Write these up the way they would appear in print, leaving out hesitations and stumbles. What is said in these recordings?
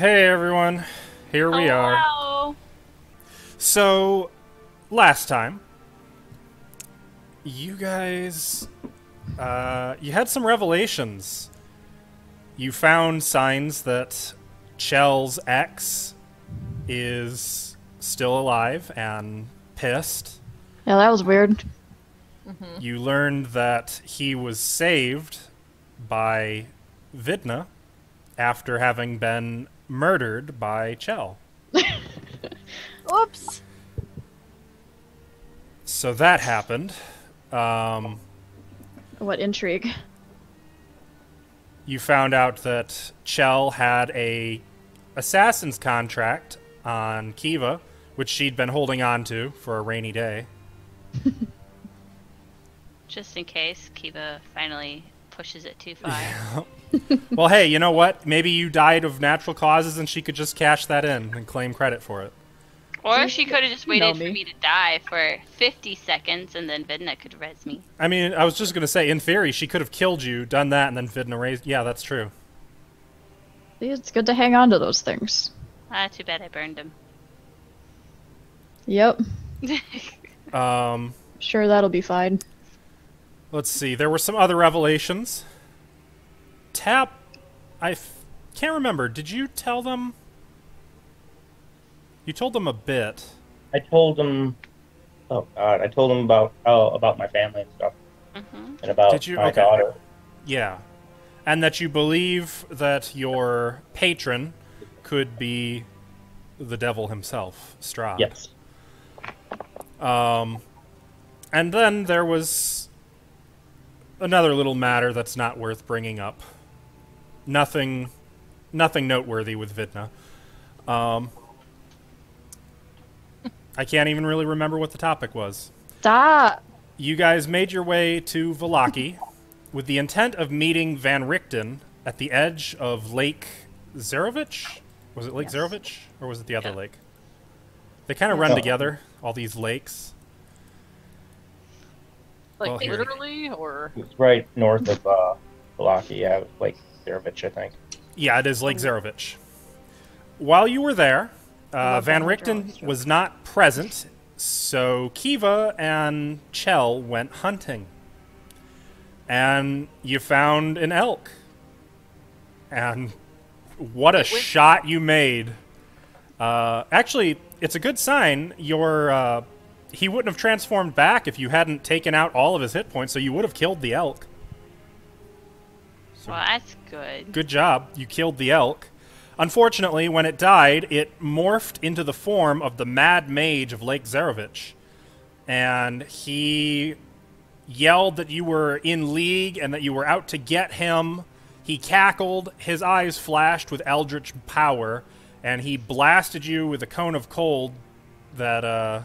Hey everyone, here we are. Hello. So, last time, you guys, you had some revelations. You found signs that Chell's ex is still alive and pissed. Yeah, that was weird. You learned that he was saved by Vidna after having been murdered by Chell. Oops. So that happened. What intrigue. You found out that Chell had a assassin's contract on Kiva, which she'd been holding on to for a rainy day. Just in case Kiva finally pushes it too far. Well, hey, you know what? Maybe you died of natural causes and she could just cash that in and claim credit for it. Or she could have just You know waited for me. me to die for 50 seconds and then Vidna could res me. I mean, I was just going to say, in theory, she could have killed you, done that, and then Vidna raised... Yeah, that's true. See, it's good to hang on to those things. Ah, too bad I burned him. Yep. Um, Sure, that'll be fine. let's see. There were some other revelations. Tap... can't remember. Did you tell them... You told them a bit. I told him. Oh God! I told him about my family and stuff, and about Did you? my Okay. daughter. Yeah. And that you believe that your patron could be the devil himself, Strahd. Yes. And then there was another little matter that's not worth bringing up. Nothing noteworthy with Vidna. I can't even really remember what the topic was. Stop! You guys made your way to Vallaki with the intent of meeting Van Richten at the edge of Lake Zarovich? Was it Lake Yes. Zarovich? Or was it the other Yeah. lake? They kind of run together, all these lakes. Like Well, here. literally, or It's right north of Vallaki, yeah, Lake Zarovich, I think. Yeah, it is Lake Zarovich. While you were there, love Van that Richten hydraulic was not present, so Kiva and Chell went hunting. And you found an elk. And what a shot you made. Actually, it's a good sign. He wouldn't have transformed back if you hadn't taken out all of his hit points, so you would have killed the elk. Well, that's good. Good job. You killed the elk. Unfortunately, when it died, it morphed into the form of the Mad Mage of Lake Zarovich. And he yelled that you were in league and that you were out to get him. He cackled, his eyes flashed with eldritch power, and he blasted you with a cone of cold that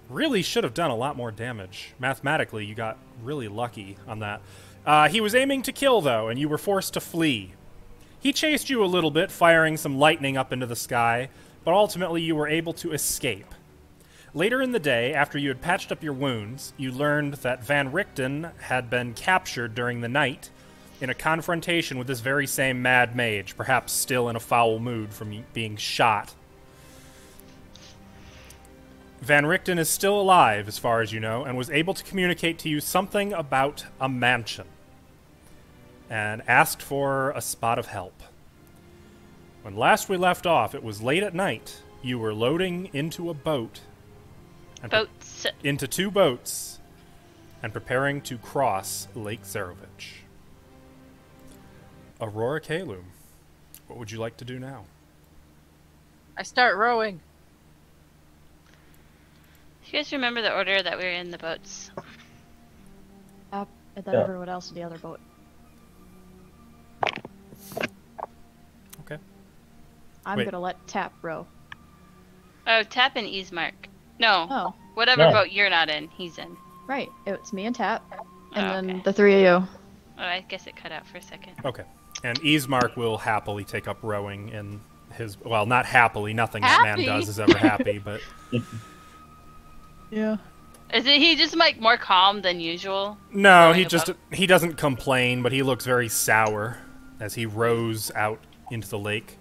really should have done a lot more damage. Mathematically, you got really lucky on that. He was aiming to kill, though, and you were forced to flee. He chased you a little bit, firing some lightning up into the sky, but ultimately you were able to escape. Later in the day, after you had patched up your wounds, you learned that Van Richten had been captured during the night in a confrontation with this very same Mad Mage, perhaps still in a foul mood from being shot. Van Richten is still alive, as far as you know, and was able to communicate to you something about a mansion, and asked for a spot of help. When last we left off, it was late at night. You were loading into a boat. Boats. Into two boats, and preparing to cross Lake Zarovich. Aurora Kalum, what would you like to do now? I start rowing. Do you guys remember the order that we were in the boats? And then Yeah. everyone else in the other boat. Okay. I'm Wait. gonna let Tap row. Oh, Tap and Easemark. No, Oh, whatever No. boat you're not in, he's in. right. It's me and Tap. And Oh, then okay. the three of you. Oh, I guess it cut out for a second. Okay. And Easemark will happily take up rowing in his... Well, not happily. Nothing that man Happy? does is ever happy, but... Yeah. Is it he just like more calm than usual? No, Rowing he above? he doesn't complain, but he looks very sour as he rows out into the lake.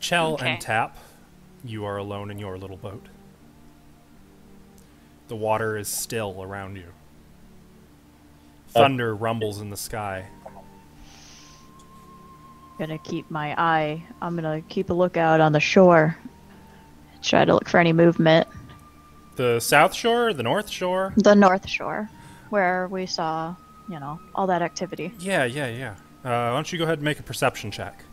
Chell Okay. and Tap, you are alone in your little boat. The water is still around you. Thunder rumbles in the sky. I'm gonna keep a lookout on the shore. Try to look for any movement. The south shore, the north shore? The north shore, where we saw, all that activity. Yeah. Why don't you go ahead and make a perception check?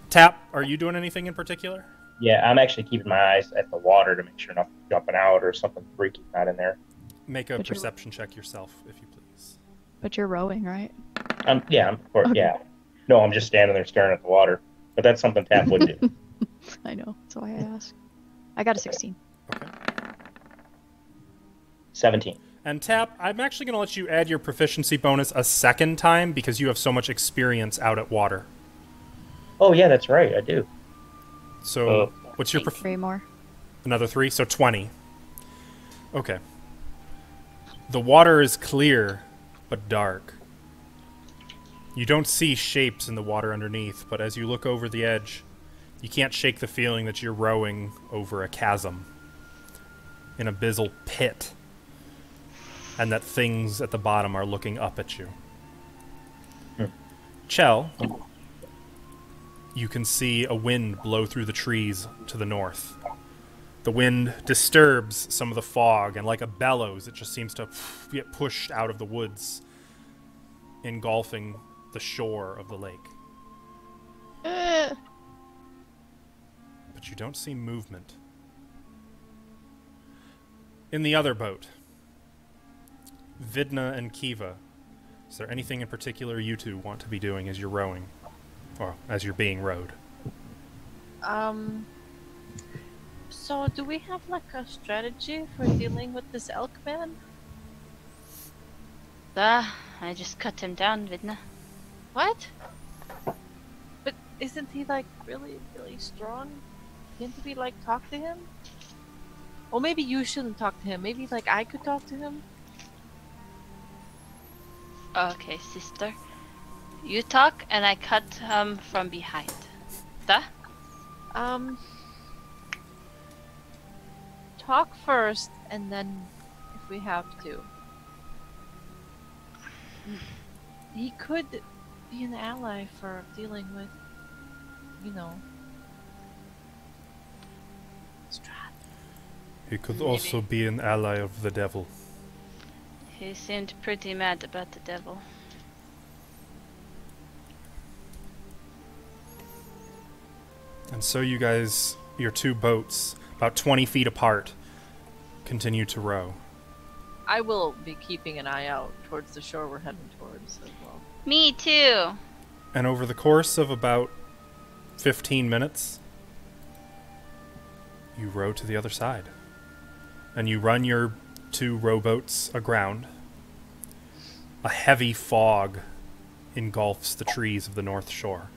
Tap, are you doing anything in particular? Yeah, I'm actually keeping my eyes at the water to make sure nothing's jumping out or something freaky not in there. Make a But you're- perception check yourself, if you please. But you're rowing, right? Of course, Okay. yeah. No, I'm just standing there staring at the water. But that's something Tap would do. I know. That's why I asked. I got a 16. Okay. 17. And Tap, I'm actually going to let you add your proficiency bonus a second time because you have so much experience out at water. Oh, yeah, that's right. I do. So, what's your 3 more. another 3? So 20. Okay. The water is clear, but dark. You don't see shapes in the water underneath, but as you look over the edge, you can't shake the feeling that you're rowing over a chasm, an abyssal pit, and that things at the bottom are looking up at you. Chell, you can see a wind blow through the trees to the north. The wind disturbs some of the fog, and like a bellows, it just seems to get pushed out of the woods, engulfing the shore of the lake. But you don't see movement. In the other boat, Vidna and Kiva, is there anything in particular you two want to be doing as you're rowing? Or as you're being rowed? So do we have like a strategy for dealing with this elk man? I just cut him down, Vidna. What? But isn't he like really, really strong? Can't we like talk to him? Or maybe you shouldn't talk to him. Maybe like I could talk to him. Okay, sister. You talk and I cut him from behind. Duh? Talk first and then if we have to. He could be an ally for dealing with, Strahd. He could Maybe. also be an ally of the devil. He seemed pretty mad about the devil. And so you guys, your two boats, about 20 feet apart, continue to row. I will be keeping an eye out towards the shore we're heading towards as well. Me too! And over the course of about 15 minutes, you row to the other side. And you run your two rowboats aground. A heavy fog engulfs the trees of the north shore.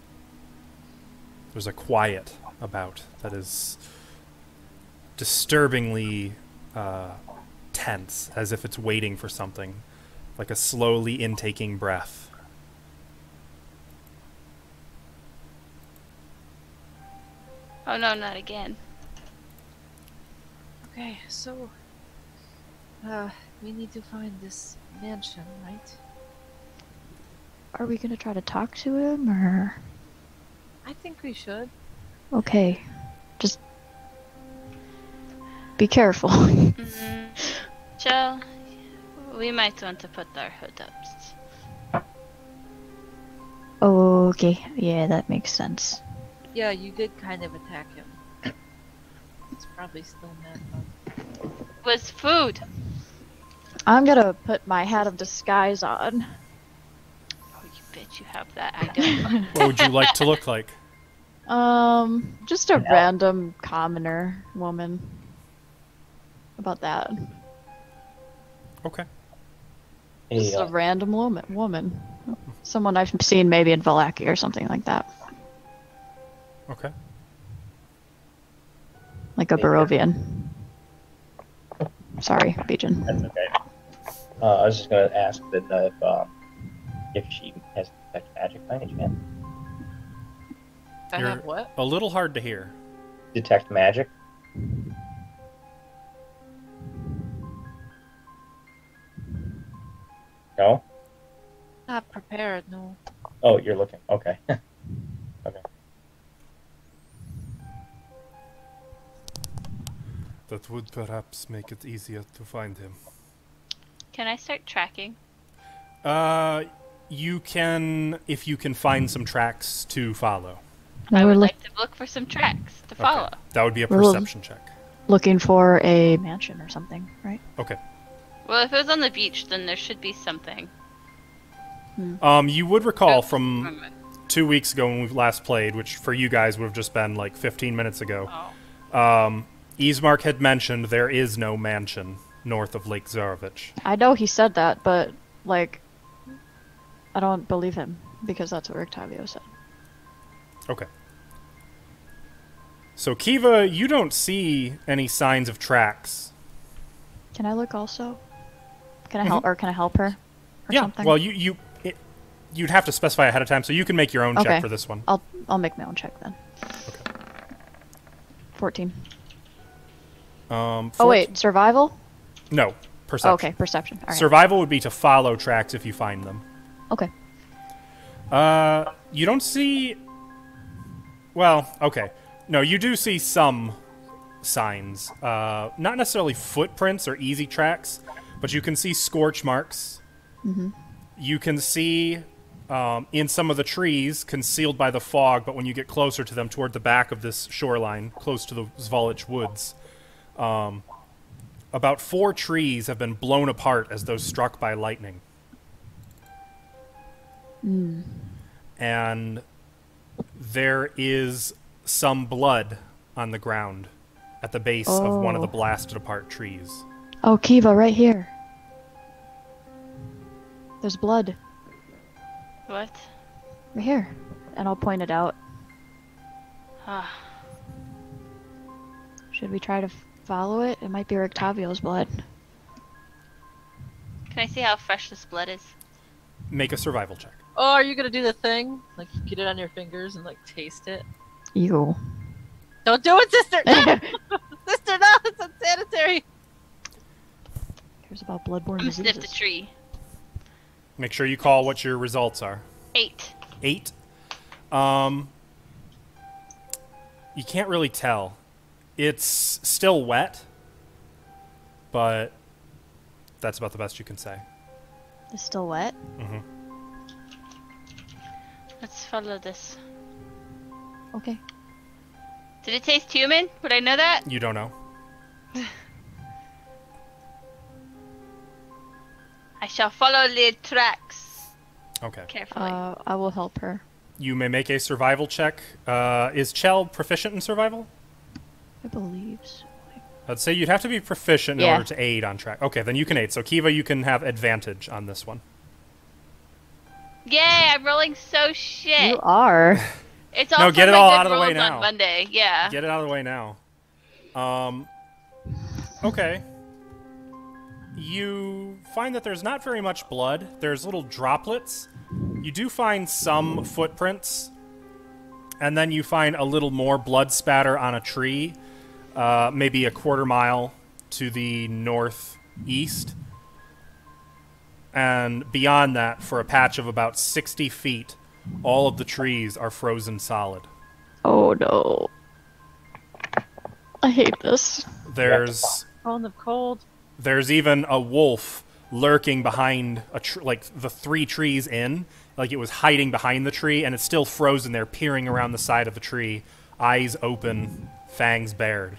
There's a quiet about that is disturbingly tense, as if it's waiting for something, like a slowly intaking breath. Oh no, not again. Okay, so we need to find this mansion, right? Are we gonna try to talk to him, or...? I think we should. Okay. Just... be careful. Chell, we might want to put our hood up. Okay, yeah, that makes sense. Yeah, you did kind of attack him. He's probably still mad about it. Was food! I'm gonna put my hat of disguise on. Oh, you bitch, you have that. I don't. What would you like to look like? Just a random commoner woman. About that. Okay. Just a random woman. Someone I've seen maybe in Valaki or something like that. Okay. Like a Barovian. Sorry, Bijan. That's okay. I was just going to ask that if she has detect magic by any chance. I You're have what? a little hard to hear. Detect magic. No? Not prepared, no. Oh, you're looking. Okay. Okay. That would perhaps make it easier to find him. Can I start tracking? You can, if you can find some tracks to follow. I We're would like to look for some tracks to follow. Okay. That would be a We're perception check. looking for a mansion or something, right? Okay. Well, if it was on the beach, then there should be something. You would recall from 2 weeks ago when we last played, which for you guys would have just been like 15 minutes ago. Oh. Ismark had mentioned there is no mansion north of Lake Zarovich. I know he said that, but, like, I don't believe him, because that's what Octavio said. Okay. So, Kiva, you don't see any signs of tracks. Can I look also? Can I help, or can I help her? Or Yeah, something? well, you'd have to specify ahead of time, so you can make your own Okay. check for this one. I'll make my own check then. Okay. 14. Oh, Oh wait, survival? No, perception. Oh, okay, perception. All right. Survival would be to follow tracks if you find them. Okay. You don't see... Well, okay. No, you do see some signs. Not necessarily footprints or easy tracks, but you can see scorch marks. Mm-hmm. You can see in some of the trees concealed by the fog, but when you get closer to them toward the back of this shoreline, close to the Zvalich woods, about 4 trees have been blown apart as though struck by lightning. And there is some blood on the ground at the base of one of the blasted apart trees. Oh, Kiva, right here. There's blood. What? Right here. And I'll point it out. Ah. Should we try to follow it? It might be Octavio's blood. Can I see how fresh this blood is? Make a survival check. Oh, are you gonna do the thing? Like, get it on your fingers and, like, taste it? Ew. Don't do it, sister! No! Sister, no! It's unsanitary! Cares about bloodborne I'm gonna diseases. sniff the tree. Make sure you call what your results are. 8. 8. You can't really tell. It's still wet, but that's about the best you can say. It's still wet? Mm-hmm. Let's follow this. Okay. Did it taste human? Would I know that? You don't know. I shall follow the tracks Okay. carefully. I will help her. You may make a survival check. Is Chell proficient in survival? I believe so. I'd say you'd have to be proficient in Yeah. order to aid on track. Okay, then you can aid. So Kiva, you can have advantage on this one. Yay! I'm rolling so shit. You are. It's No, all get from it my all good out of the way rolls now. on Monday. Yeah. Get it out of the way now. Okay. You find that there's not very much blood. There's little droplets. You do find some footprints. And then you find a little more blood spatter on a tree, maybe a quarter mile to the northeast. And beyond that, for a patch of about 60 feet, all of the trees are frozen solid. Oh no. I hate this. There's Phone of cold. There's even a wolf lurking behind like the 3 trees in, like it was hiding behind the tree, and it's still frozen there, peering around the side of the tree, eyes open, fangs bared.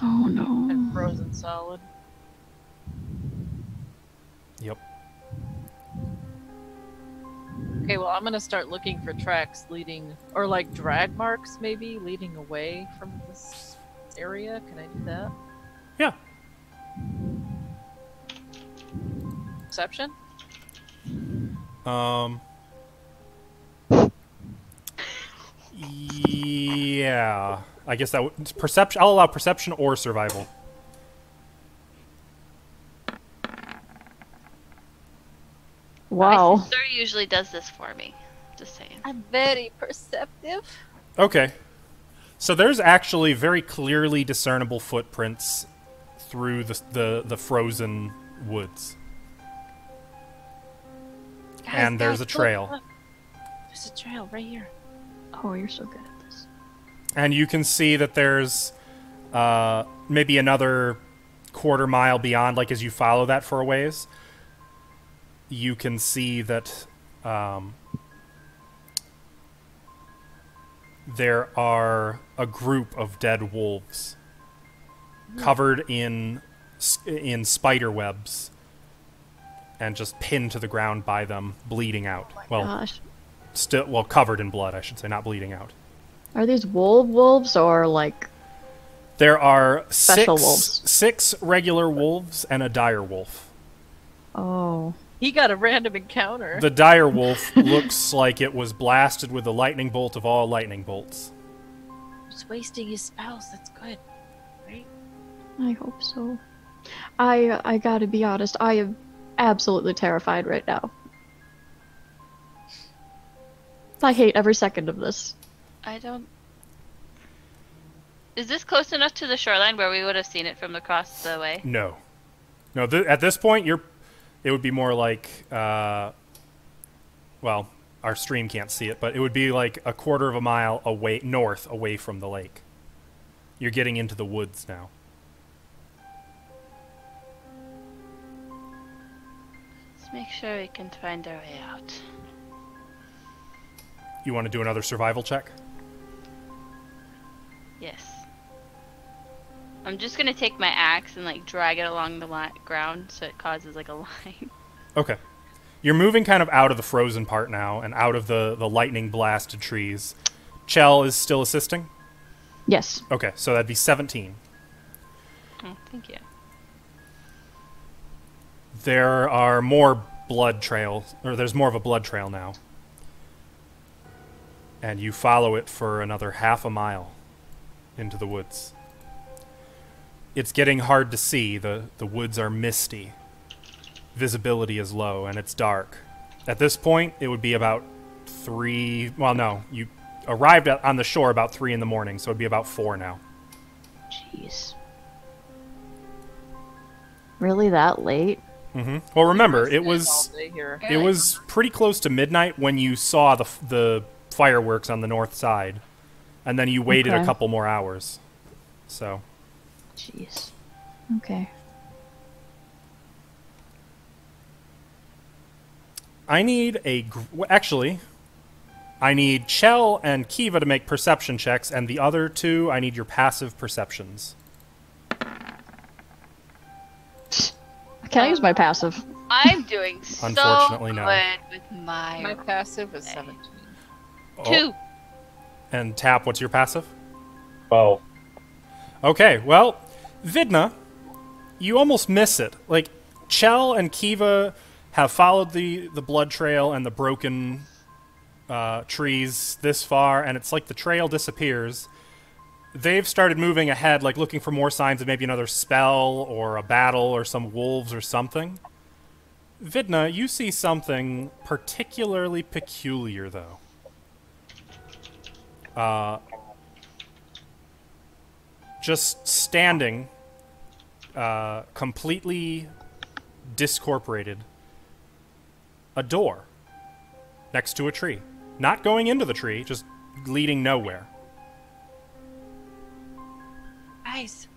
Oh no. And frozen solid. Yep. Okay, well, I'm gonna start looking for tracks leading, or like drag marks maybe, leading away from this area. Can I do that? Yeah. Perception? Yeah. I guess that would perception. I'll allow perception or survival. Wow. My sister usually does this for me. Just saying. I'm very perceptive. Okay. So there's actually very clearly discernible footprints through the frozen woods. Guys, And there's a guys, trail. look. There's a trail right here. Oh, you're so good at this. And you can see that there's maybe another quarter mile beyond, like as you follow that for a ways, you can see that there are a group of dead wolves covered in spider webs and just pinned to the ground by them, bleeding out. Gosh. Covered in blood, I should say, not bleeding out. Are these wolves or like There are Special wolves. six regular wolves and a dire wolf. Oh. He got a random encounter. The dire wolf looks like it was blasted with the lightning bolt of all lightning bolts. He's wasting his spells. That's good, right? I hope so. I gotta be honest, I am absolutely terrified right now. I hate every second of this. I don't. Is this close enough to the shoreline where we would have seen it from across the way? No. At this point, it would be more like, well, our stream can't see it, but it would be like a quarter of a mile north away from the lake. You're getting into the woods now. Let's make sure we can find our way out. You want to do another survival check? Yes. I'm just gonna take my axe and like drag it along the ground so it causes like a line. Okay. You're moving kind of out of the frozen part now and out of the lightning blasted trees. Chell is still assisting? Yes. Okay, so that'd be 17. Oh, thank you. There are more blood trails, or there's more of a blood trail now. And you follow it for another half a mile into the woods. It's getting hard to see. The woods are misty. Visibility is low, and it's dark. At this point, it would be about 3... Well, no. You arrived on the shore about 3 in the morning, so it'd be about 4 now. Jeez. Really that late? Mm-hmm. Well, remember, it All was day here. it was pretty close to midnight when you saw the fireworks on the north side, and then you waited a Okay. couple more hours. So... Jeez. Okay. I need actually, I need Chell and Kiva to make perception checks, and the other two, I need your passive perceptions. Can I use my passive? I'm doing so Unfortunately, good no. with my My passive is 17. 2. And Tap, what's your passive? 12. Okay, well, Vidna, you almost miss it. Like, Chell and Kiva have followed the blood trail and the broken trees this far, and it's like the trail disappears. They've started moving ahead, like looking for more signs of maybe another spell or a battle or some wolves or something. Vidna, you see something particularly peculiar, though. Just standing, completely discorporated, a door next to a tree. Not going into the tree, just leading nowhere. Guys,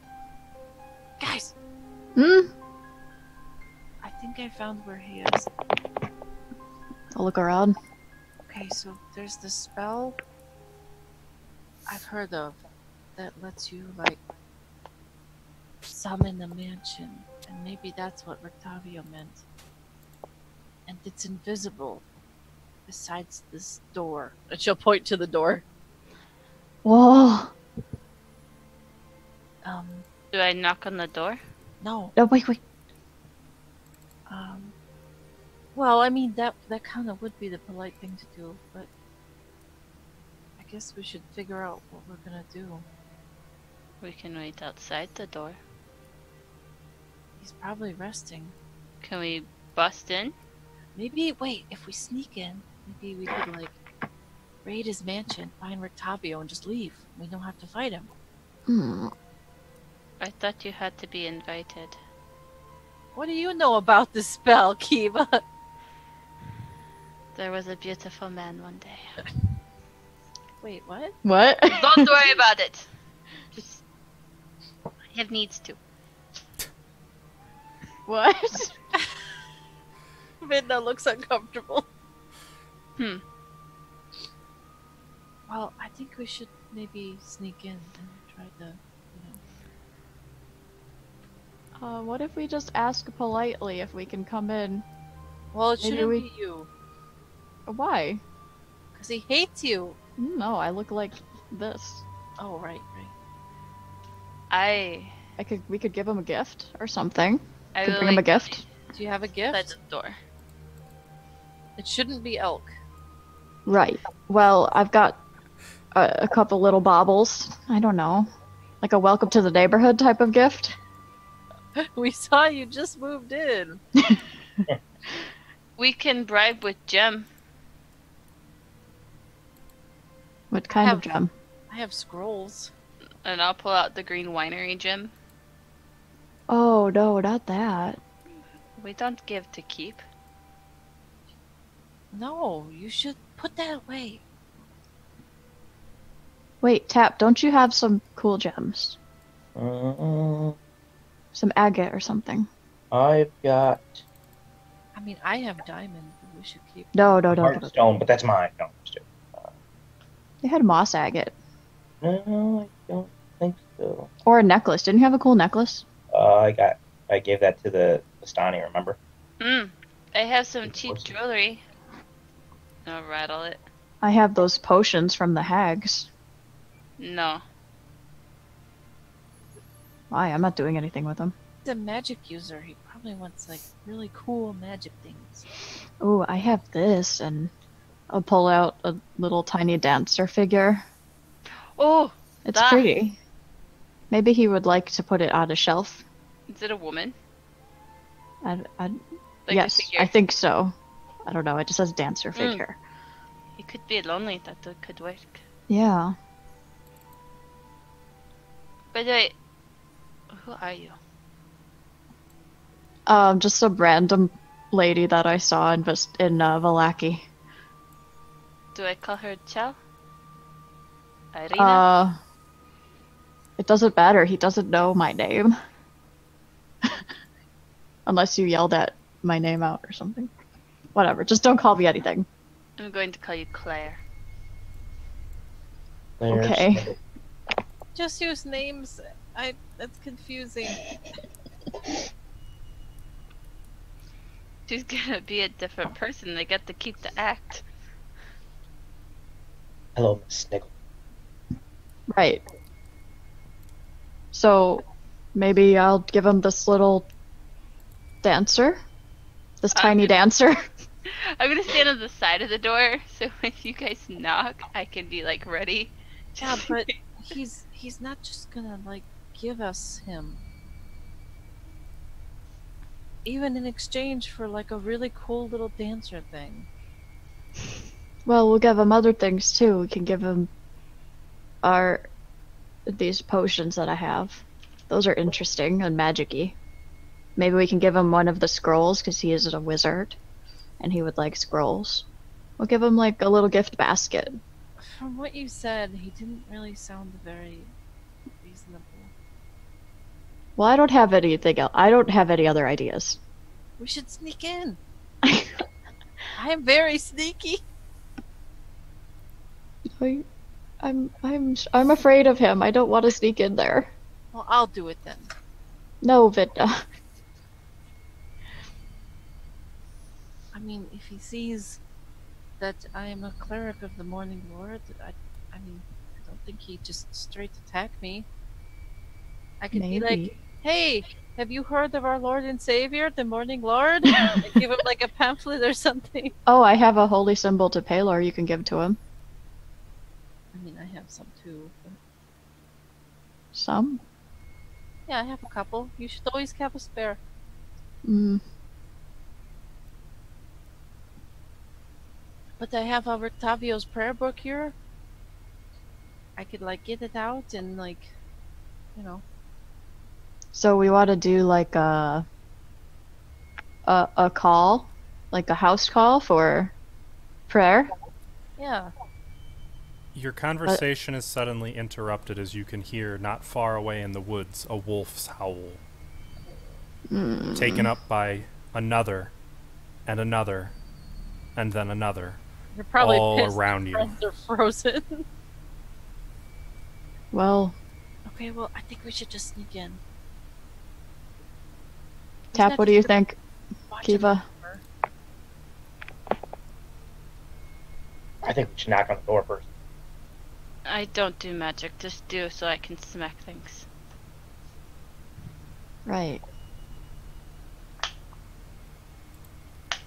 Hmm? I think I found where he is. I'll look around. Okay, so there's the spell I've heard of that lets you, like, summon the mansion. And maybe that's what Rictavio meant. And it's invisible. Besides this door. And she'll point to the door. Whoa. Do I knock on the door? No. No, wait. Well, I mean, that kind of would be the polite thing to do, but I guess we should figure out what we're gonna do. We can wait outside the door. He's probably resting. Can we bust in? Maybe, wait, if we sneak in, maybe we could, like, raid his mansion, find Rictavio, and just leave. We don't have to fight him. Hmm. I thought you had to be invited. What do you know about this spell, Kiva? There was a beautiful man one day. Wait, what? What? Don't worry about it. Just I have needs to. What? Midna looks uncomfortable. Hmm. Well, I think we should maybe sneak in and try to, What if we just ask politely if we can come in? Well, it Maybe shouldn't we- be you. Why? Because he hates you. No, I look like this. Oh, right. We could give him a gift or something. I Could will bring him a gift. Do you have a gift? outside the door. It shouldn't be elk. Right. Well, I've got a couple little baubles. I don't know. Like a welcome to the neighborhood type of gift. We saw you just moved in. We can bribe with gem. What kind of Have- gem? I have scrolls. And I'll pull out the green winery gem. Oh, no, not that. We don't give to keep. No, you should put that away. Wait, Tap, don't you have some cool gems? Mm, Some agate or something? I've got I mean, I have diamond, but we should keep. No, don't. Heartstone, but that's mine. No, just kidding. You had moss agate. No, I don't think so. Or a necklace. Didn't you have a cool necklace? I gave that to the Stani, remember? I have some cheap What's- jewelry. I'll rattle it. I have those potions from the hags. No. Why? I'm not doing anything with them. He's a magic user. He probably wants like really cool magic things. Ooh, I have this, and I'll pull out a little tiny dancer figure. Oh! It's Ah. pretty. Maybe he would like to put it on a shelf. Is it a woman? I'd, Like yes, a figure? I think so. I don't know. It just says dancer figure. It could be lonely. That could work. Yeah. By the way, who are you? Just some random lady that I saw in Valaki. Do I call her Chell? Irina? It doesn't matter. He doesn't know my name. Unless you yelled at my name out or something. Whatever. Just don't call me anything. I'm going to call you Claire. There's- Okay. Just use names. That's confusing. She's gonna be a different person. They get to keep the act. Hello, Miss Sniggle. Right. So, maybe I'll give him this little dancer? This tiny dancer? I'm gonna stand on the side of the door, so when you guys knock, I can be like ready. Yeah, but he's not just gonna like give us him. Even in exchange for like a really cool little dancer thing. Well, we'll give him other things too. We can give him these potions that I have. Those are interesting and magic-y. Maybe we can give him one of the scrolls because he is a wizard and he would like scrolls. We'll give him like a little gift basket. From what you said, he didn't really sound very reasonable. Well, I don't have anything else. I don't have any other ideas. We should sneak in. I am very sneaky. I'm afraid of him. I don't want to sneak in there. Well, I'll do it then. No, Vidna. I mean, if he sees that I am a cleric of the Morning Lord, I mean, I don't think he'd just straight attack me. I could be like, Maybe. hey, have you heard of our Lord and Savior, the Morning Lord? And give him like a pamphlet or something. Oh, I have a holy symbol to Paylor you can give to him. I mean, I have some too. But... Some? Yeah, I have a couple. You should always have a spare. But I have our Tavio's prayer book here. I could like get it out and like, you know. So we want to do like a call, like a house call for prayer. Yeah. Your conversation is suddenly interrupted as you can hear, not far away in the woods, a wolf's howl. Taken up by another, and another, and then another. You're probably all pissed around that you. friends are frozen. Well, Okay, well, I think we should just sneak in. Tap, what do you think, Watch Kiva? him. I think we should knock on the door first. I don't do magic, just do so I can smack things. Right.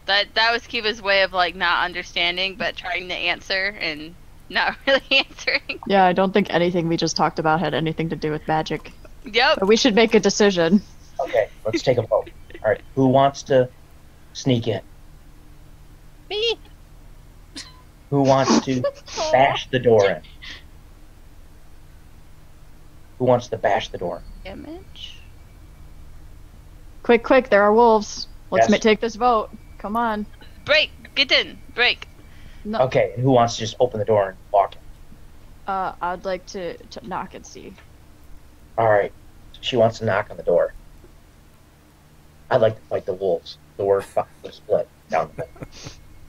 That was Kiva's way of like not understanding, but trying to answer and not really answering. Yeah, I don't think anything we just talked about had anything to do with magic. Yep. But we should make a decision. Okay, let's take a vote. All right, who wants to sneak in? Me? Who wants to bash the door in? Who wants to bash the door? Damage. Quick, there are wolves. Let's Yes. take this vote. Come on. Break. Get in. Break. No, Okay, and who wants to just open the door and walk in? I'd like to knock and see. All right, she wants to knock on the door. I'd like to fight the wolves. The word fuck was split down the middle.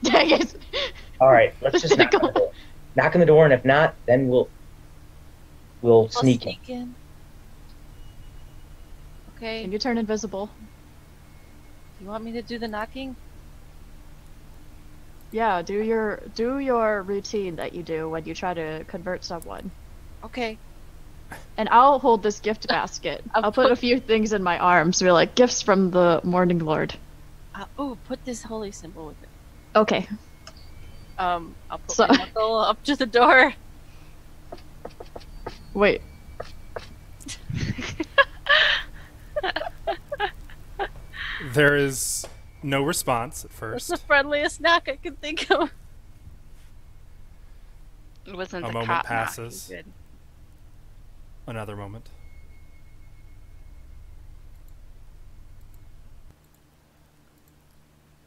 Dang it. All right, let's just knock on the door. Knock on the door, and if not, then we'll I'll sneak in. sneak in. Okay. Can you turn invisible? You want me to do the knocking? Yeah, do your routine that you do when you try to convert someone. Okay. And I'll hold this gift basket. I'll put a few things in my arms. We're like gifts from the Morning Lord. Oh, put this holy symbol with it. Okay. I'll put So- my knuckle up to the door. Wait. There is no response at That's first. the friendliest knock I can think of. It wasn't A the moment cop passes. knock. Good. Another moment.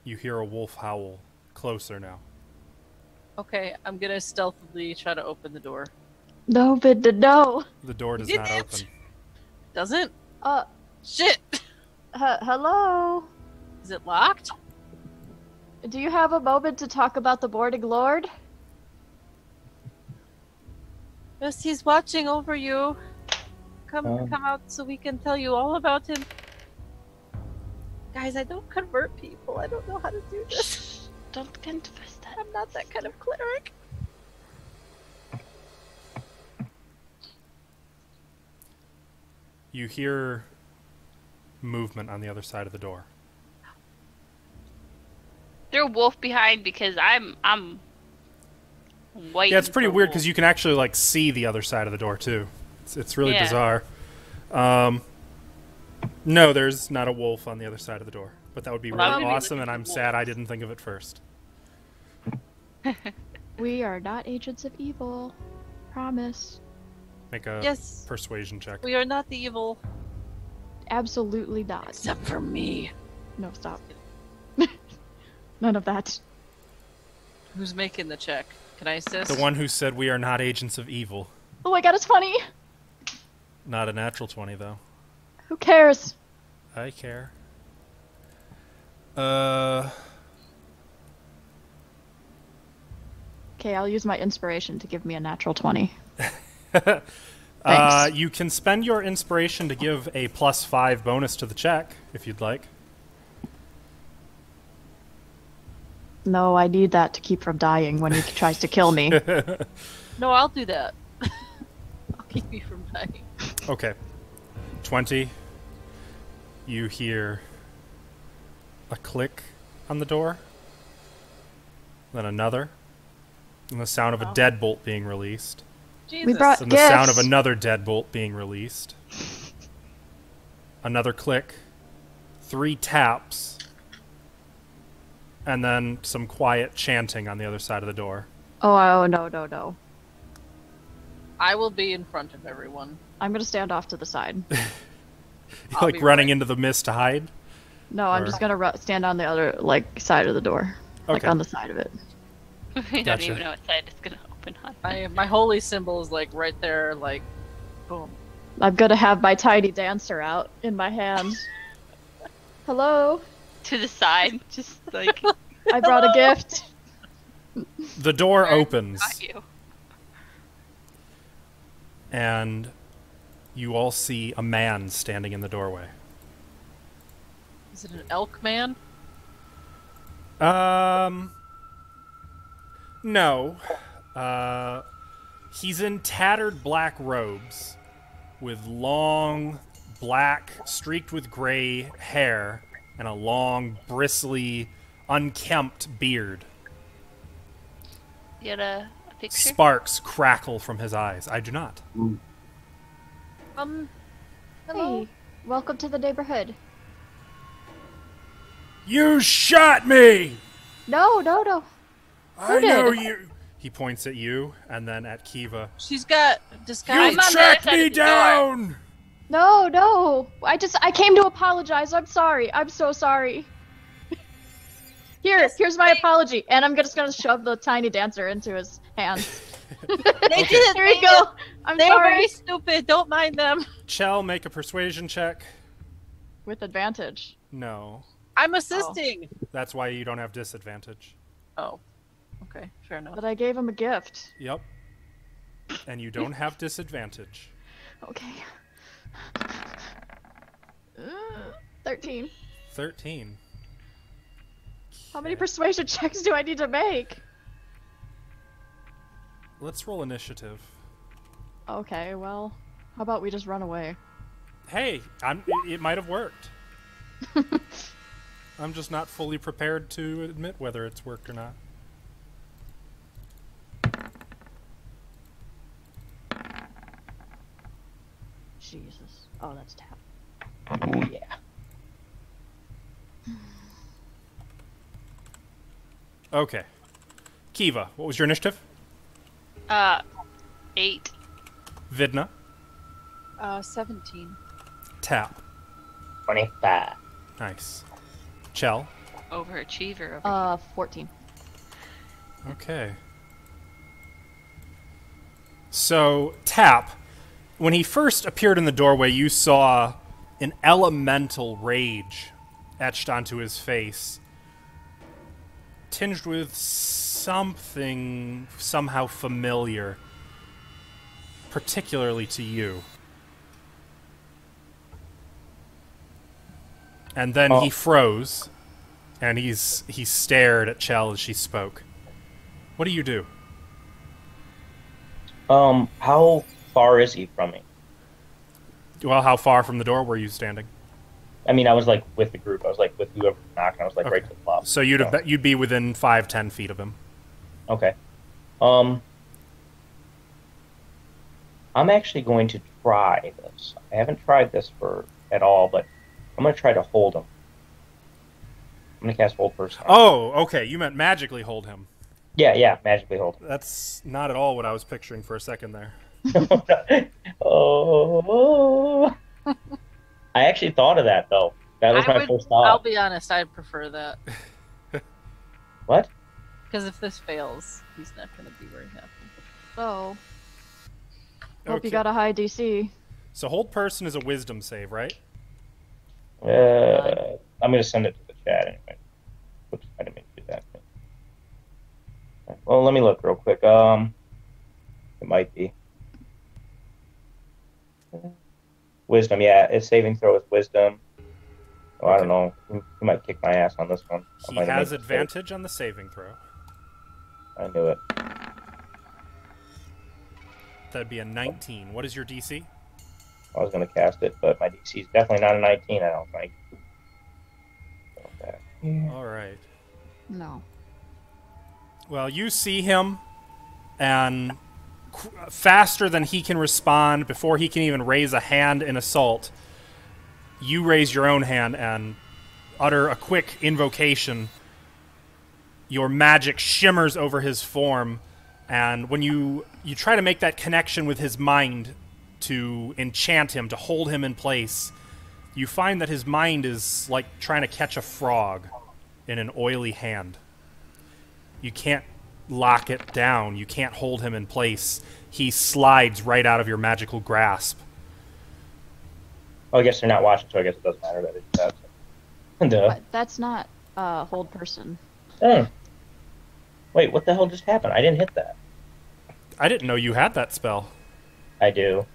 You hear a wolf howl, closer now. Okay, I'm gonna stealthily try to open the door. No, but no. The door does Did not it? open. Doesn't? Uh, Shit! hello? Is it locked? Do you have a moment to talk about the Morning Lord? Yes, he's watching over you. Come out so we can tell you all about him. Guys, I don't convert people. I don't know how to do this. Don't confess that. I'm not that kind of cleric. You hear movement on the other side of the door. Throw wolf behind because I'm waiting. Yeah, it's pretty for weird wolf. because you can actually like see the other side of the door too. It's really Yeah. bizarre. No, there's not a wolf on the other side of the door, but that would be Well, I really would be awesome, and looking I'm for sad I didn't think of it first. We are not agents of evil. Promise. Make a Yes, persuasion check. we are not the evil. Absolutely not. Except for me. No, stop. None of that. Who's making the check? Can I assist? The one who said we are not agents of evil. Oh my god, it's funny! Not a natural 20 though. Who cares? I care. Okay, I'll use my inspiration to give me a natural 20. Thanks. You can spend your inspiration to give a +5 bonus to the check if you'd like. No, I need that to keep from dying when he tries to kill me. No, I'll do that. I'll keep you from dying. Okay. 20. You hear a click on the door. Then another. And the sound of a deadbolt being released. Jesus. We brought And the sound of gifts. another deadbolt being released. Another click. 3 taps. and then some quiet chanting on the other side of the door. Oh, no. I will be in front of everyone. I'm gonna stand off to the side. I'll Like be running right- into the mist to hide? No, I'm Or- just gonna stand on the other, like, side of the door. Like, Okay. on the side of it. We don't Gotcha. even know what side it's gonna open on. My holy symbol is like right there, like, boom. I'm gonna have my tiny dancer out in my hand. Hello? To the side, just like I brought a gift. The door got opens, you. and you all see a man standing in the doorway. Is it an elk man? No. He's in tattered black robes with long, black, streaked with gray hair and a long, bristly, unkempt beard. You had a picture? Sparks crackle from his eyes. I do not. Hello? Hey, welcome to the neighborhood. You shot me! No. I did? know you. He points at you and then at Kiva. She's got disguise. I'm You on the other tracked side me of the door. down! No. I came to apologize. I'm sorry. I'm so sorry. Here's my apology. And I'm just gonna shove the tiny dancer into his hands. They Okay. didn't. Here you go. I'm They're sorry. very stupid. Don't mind them. Chell, make a persuasion check. With advantage. No. I'm assisting. That's why you don't have disadvantage. Oh. Okay, fair enough. But I gave him a gift. Yep. And you don't have disadvantage. Okay. 13. 13. How many persuasion checks do I need to make? Let's roll initiative. Okay, well, how about we just run away? Hey, it might have worked. I'm just not fully prepared to admit whether it's worked or not. Jesus. Oh, that's tap. Oh, yeah. Okay. Kiva, what was your initiative? 8. Vidna, 17. Tap. 25. Nice. Chell. Overachiever. Over 14. Okay. So, Tap, when he first appeared in the doorway, you saw an elemental rage etched onto his face, tinged with something somehow familiar, particularly to you. And then he froze, and he stared at Chell as she spoke. What do you do? How far is he from me? Well, how far from the door were you standing? I mean, I was like with the group. I was like with whoever was knocking. I was like Okay. right to the left. So you'd be within 5-10 feet of him. Okay. I'm actually going to try this. I haven't tried this at all, but I'm going to try to hold him. I'm going to cast Hold Person. Oh, okay. You meant magically hold him. Yeah, magically hold him. That's not at all what I was picturing for a second there. Oh. I actually thought of that, though. That was my first I'll thought. be honest, I'd prefer that. What? Because if this fails, he's not going to be very happy. So, hope Okay. you got a high DC. So hold person is a wisdom save, right? I'm going to send it to the chat anyway. Oops, I didn't mean to do that. Well, let me look real quick. It might be. Wisdom, yeah. Its saving throw is wisdom. Oh, I don't know. He might kick my ass on this one. I He might have has made a mistake. advantage on the saving throw. I knew it. That'd be a 19. What is your DC? I was going to cast it, but my DC is definitely not a 19, I don't think. Okay. All right. No. Well, you see him, and faster than he can respond, before he can even raise a hand in assault, you raise your own hand and utter a quick invocation, your magic shimmers over his form, and when you try to make that connection with his mind to enchant him, to hold him in place, you find that his mind is like trying to catch a frog in an oily hand. You can't lock it down. You can't hold him in place. He slides right out of your magical grasp. Oh, I guess they're not watching, so I guess it doesn't matter that it's that. But that's not hold person. Oh. Wait, what the hell just happened? I didn't hit that. I didn't know you had that spell. I do.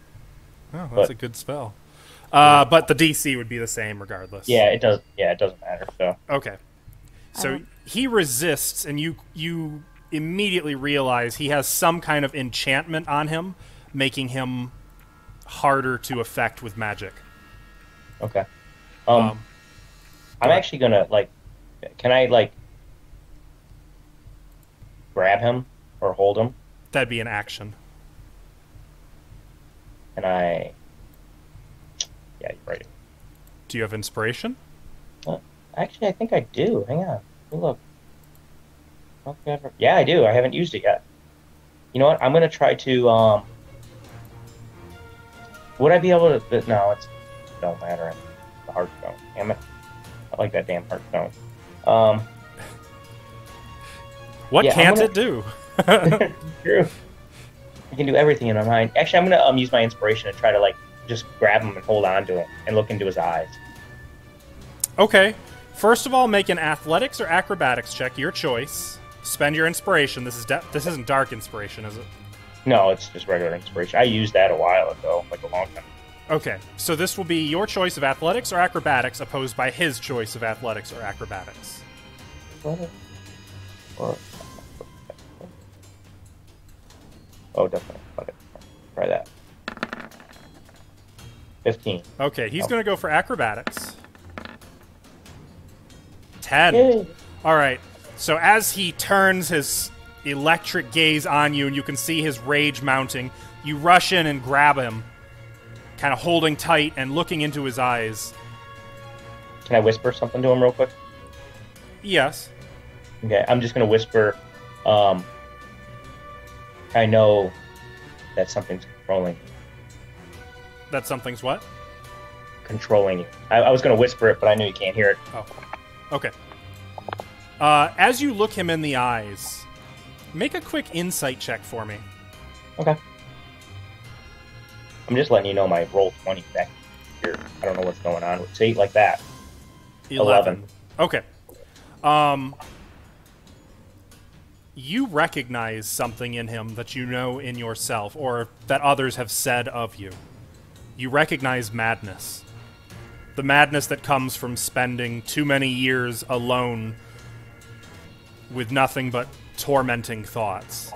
Oh, that's a good spell. But the DC would be the same regardless. Yeah, it does. Yeah, it doesn't matter. So okay. So he resists, and you immediately realize he has some kind of enchantment on him, making him harder to affect with magic. Okay. I'm actually gonna can I grab him or hold him? That'd be an action. And yeah, you're right. Do you have inspiration? Actually, I think I do. Hang on. Look. Yeah, I do. I haven't used it yet. You know what? I'm gonna try to. Would I be able to? No, it don't matter. The heartstone. Damn it. I like that damn heartstone. What can't it do? True. I can do everything in my mind. Actually, I'm gonna use my inspiration to try to just grab him and hold on to him and look into his eyes. Okay. First of all, make an athletics or acrobatics check, your choice. Spend your inspiration. This isn't dark inspiration, is it? No, it's just regular inspiration. I used that a while ago, like a long time. Okay, so this will be your choice of athletics or acrobatics opposed by his choice of athletics or acrobatics. Oh, definitely. Okay. Try that. 15. Okay, he's going to go for acrobatics. 10. Yay. All right, so as he turns his electric gaze on you and you can see his rage mounting, you rush in and grab him, kind of holding tight and looking into his eyes. Can I whisper something to him real quick? Yes. Okay, I'm just going to whisper, I know that something's controlling you. That something's what? Controlling you. I was going to whisper it, but I knew you can't hear it. Oh, okay. As you look him in the eyes, make a quick insight check for me. Okay. I'm just letting you know my roll 20 back here. I don't know what's going on. See, like that. 11. Okay. You recognize something in him that you know in yourself, or that others have said of you. You recognize madness. The madness that comes from spending too many years alone with nothing but tormenting thoughts.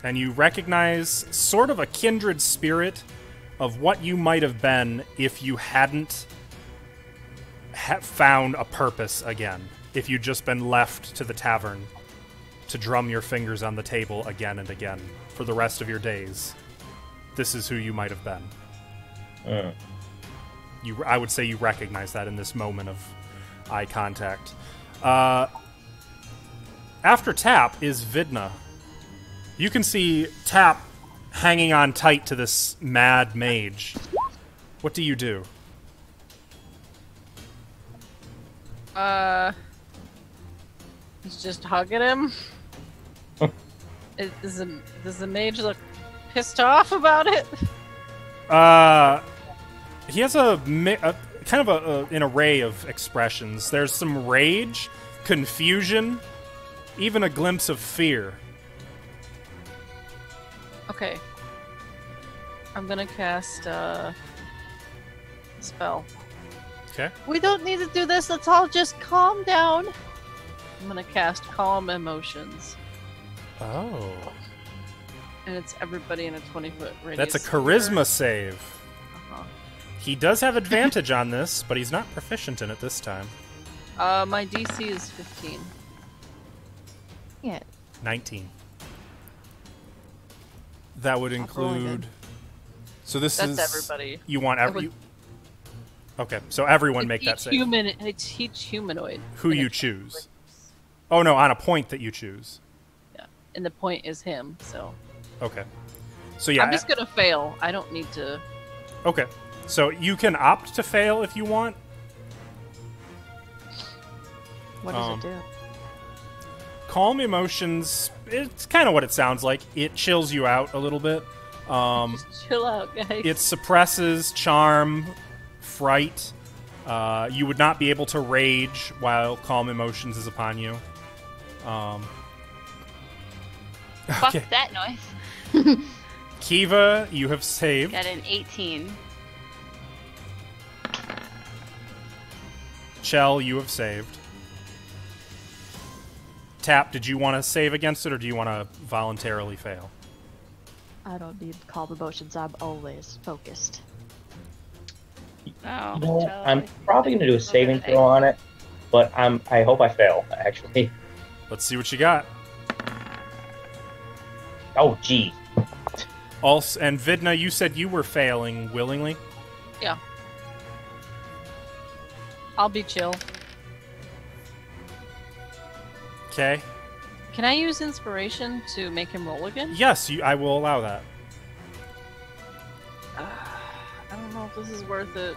And you recognize sort of a kindred spirit of what you might have been if you hadn't found a purpose again. If you'd just been left to the tavern to drum your fingers on the table again and again for the rest of your days. This is who you might have been. I would say you recognize that in this moment of eye contact. After Tap is Vidna. You can see Tap hanging on tight to this mad mage. What do you do? He's just hugging him. Does the mage look pissed off about it? He has a kind of an array of expressions. There's some rage, confusion, even a glimpse of fear. Okay. I'm gonna cast a spell. Okay. We don't need to do this. Let's all just calm down. I'm gonna cast Calm Emotions. Oh. And it's everybody in a 20-foot radius. That's a charisma save. Uh-huh. He does have advantage on this, but he's not proficient in it this time. My DC is 15. Yeah. 19. That would That's really include... good. So this That's is... everybody. You want That would- every... Okay, so everyone make that Each save. It's each humanoid. Who And you it- choose. Oh no, on a point that you choose. Yeah, and the point is him. So Okay. So yeah. I'm just gonna fail. I don't need to. Okay. So you can opt to fail if you want. What does it do? Calm emotions, it's kind of what it sounds like. It chills you out a little bit. Just chill out, guys. It suppresses charm, fright. You would not be able to rage while calm emotions is upon you. Fuck Okay. that noise. Kiva, you have saved. Got an 18. Chell, you have saved. Tap, did you want to save against it, or do you want to voluntarily fail? I don't need calm emotions. I'm always focused. Oh, No, Joe, I'm probably gonna do a saving throw on it, but I hope I fail. Actually. Let's see what you got. Oh, gee. Also, and Vidna, you said you were failing willingly. Yeah. I'll be chill. Okay. Can I use inspiration to make him roll again? Yes, I will allow that. I don't know if this is worth it.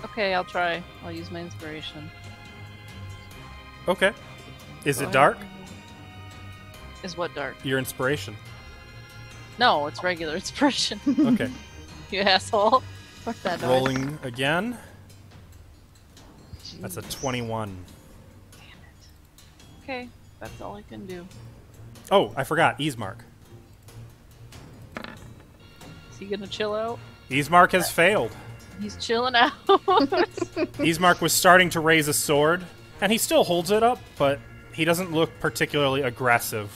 Okay, I'll try. I'll use my inspiration. Okay. Is Go it ahead. dark? Is what dark? Your inspiration. No, it's regular inspiration. Okay. You asshole. Fuck that noise. Rolling again. That's a Jeez. 21. Okay, that's all I can do. Oh, I forgot. Easemark. Is he gonna chill out? Easemark has failed. He's chilling out. Easemark was starting to raise a sword, and he still holds it up, but he doesn't look particularly aggressive.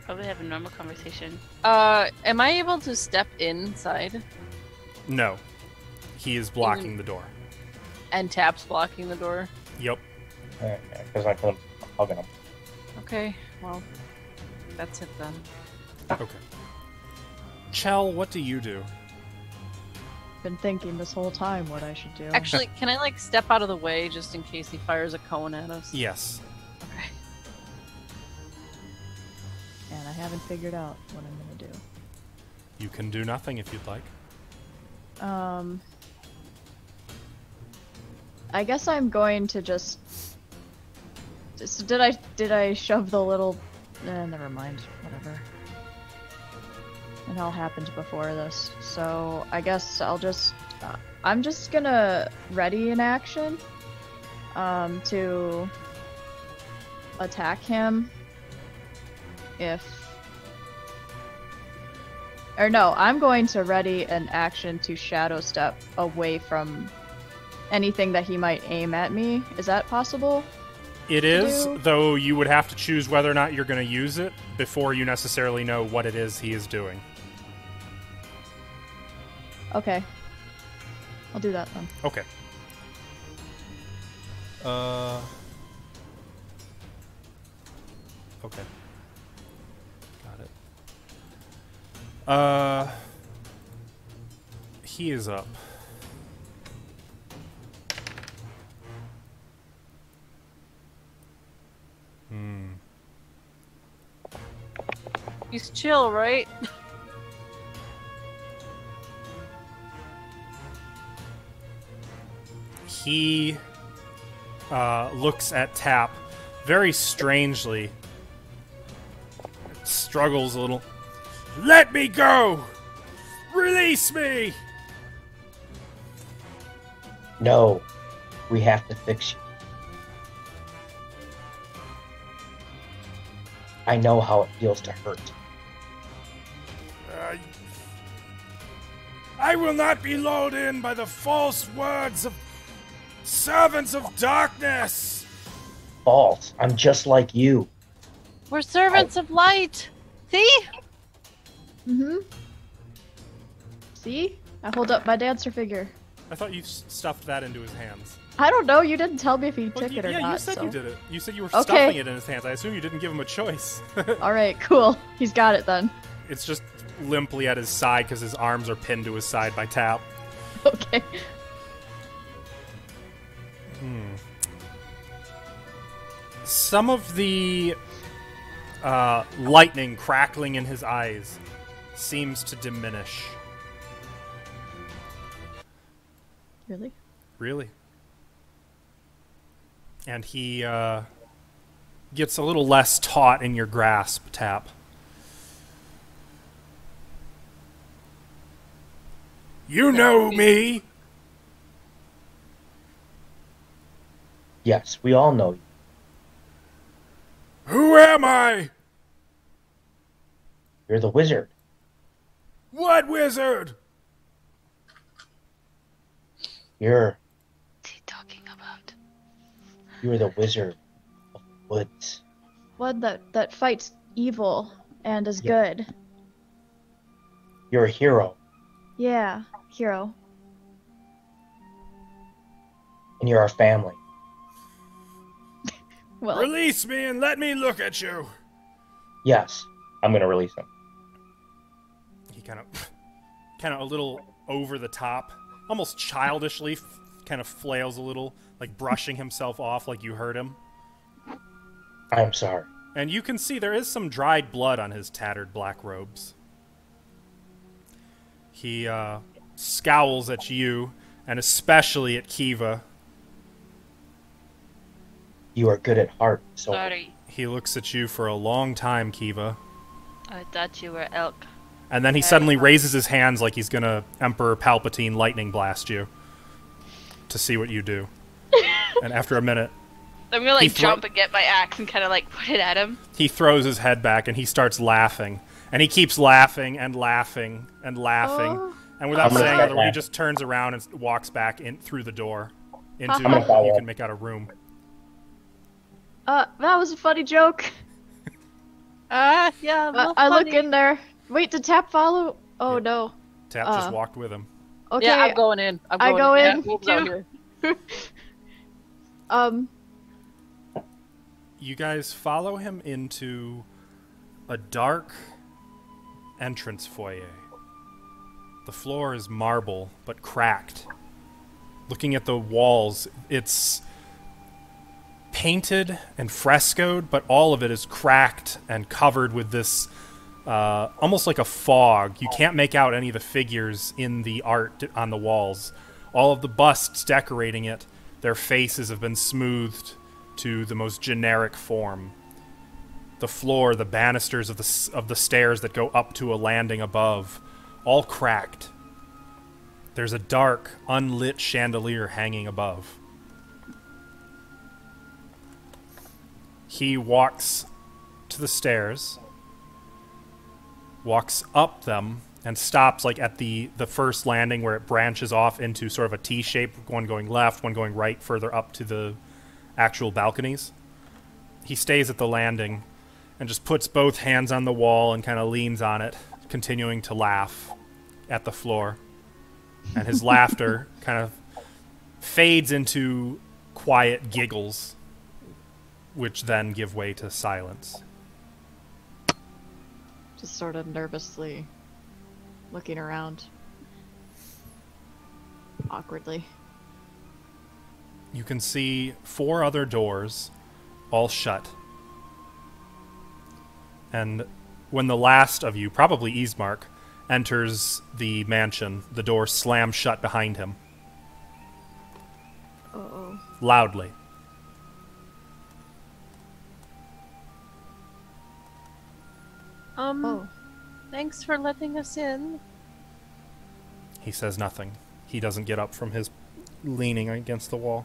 Probably have a normal conversation. Am I able to step inside? No. He is blocking the door. And Tap's blocking the door? Yep. Because I couldn't hugging him. Okay, well, that's it then. Okay. Chell, what do you do? Been thinking this whole time what I should do. Actually, can I, like, step out of the way just in case he fires a cone at us? Yes. Okay. And I haven't figured out what I'm gonna do. You can do nothing if you'd like. I guess I'm going to just did I shove the little never mind, whatever. It all happened before this. So, I guess I'll just I'm just gonna ready an action to attack him I'm going to ready an action to shadow step away from anything that he might aim at me. Is that possible? It is, do? though you would have to choose whether or not you're going to use it before you necessarily know what it is he is doing. Okay. I'll do that then. Okay. Okay. Got it. He is up. He's chill, right? He looks at Tap very strangely. Struggles a little. Let me go! Release me! No, we have to fix you. I know how it feels to hurt. I will not be lulled in by the false words of servants of darkness! False. I'm just like you. We're servants of light! See? Mm-hmm. See? I hold up my dancer figure. I thought you stuffed that into his hands. I don't know, you didn't tell me if he Well, took it or yeah, not. you said so. you did it. You said you were Okay. stuffing it in his hands. I assume you didn't give him a choice. Alright, cool. He's got it then. It's just limply at his side because his arms are pinned to his side by Tap. Okay. Some of the lightning crackling in his eyes seems to diminish. Really? Really. And he gets a little less taut in your grasp, Tap. You know me! Yes, we all know you. Who am I? You're the wizard. What wizard? You're What's he talking about? the wizard of the woods. One that fights evil and is Yeah. good. You're a hero, Yeah, hero. and you're our family. Well, Release me and let me look at you. Yes, I'm gonna release him. He kind of a little over the top, almost childishly, kind of flails a little, like brushing himself off like you heard him. I'm sorry. And you can see there is some dried blood on his tattered black robes. He scowls at you, and especially at Kiva. You are good at heart, so Sorry, He looks at you for a long time, Kiva. I thought you were elk. And then he suddenly raises his hands like he's gonna Emperor Palpatine lightning blast you to see what you do. And after a minute, I'm gonna He like jump and get my axe and kind of like put it at him. he throws his head back and he starts laughing. And he keeps laughing and laughing and laughing. Oh. And without I'm gonna saying start another word, he laughing. just turns around and walks back in through the door into I'm gonna follow you him. can make out a room. that was a funny joke. Yeah. I look in there. Wait, did Tap follow? Oh Yeah. no. Tap just walked with him. Okay. Yeah, I'm going in. I go Yeah, in, wolves out too. here. You guys follow him into a dark entrance foyer. The floor is marble, but cracked. Looking at the walls, it's painted and frescoed, but all of it is cracked and covered with this almost like a fog. You can't make out any of the figures in the art on the walls. All of the busts decorating it, their faces have been smoothed to the most generic form. The floor, the banisters of the stairs that go up to a landing above, all cracked. There's a dark, unlit chandelier hanging above. He walks to the stairs, walks up them, and stops like at the first landing where it branches off into sort of a T shape, one going left, one going right, further up to the actual balconies. He stays at the landing and just puts both hands on the wall and kind of leans on it, continuing to laugh at the floor. And his laughter kind of fades into quiet giggles, which then give way to silence. Just sort of nervously looking around. Awkwardly. You can see 4 other doors, all shut. And when the last of you, probably Ismark, enters the mansion, the door slams shut behind him. Uh-oh. Loudly. Oh. Thanks for letting us in. He says nothing. He doesn't get up from his leaning against the wall.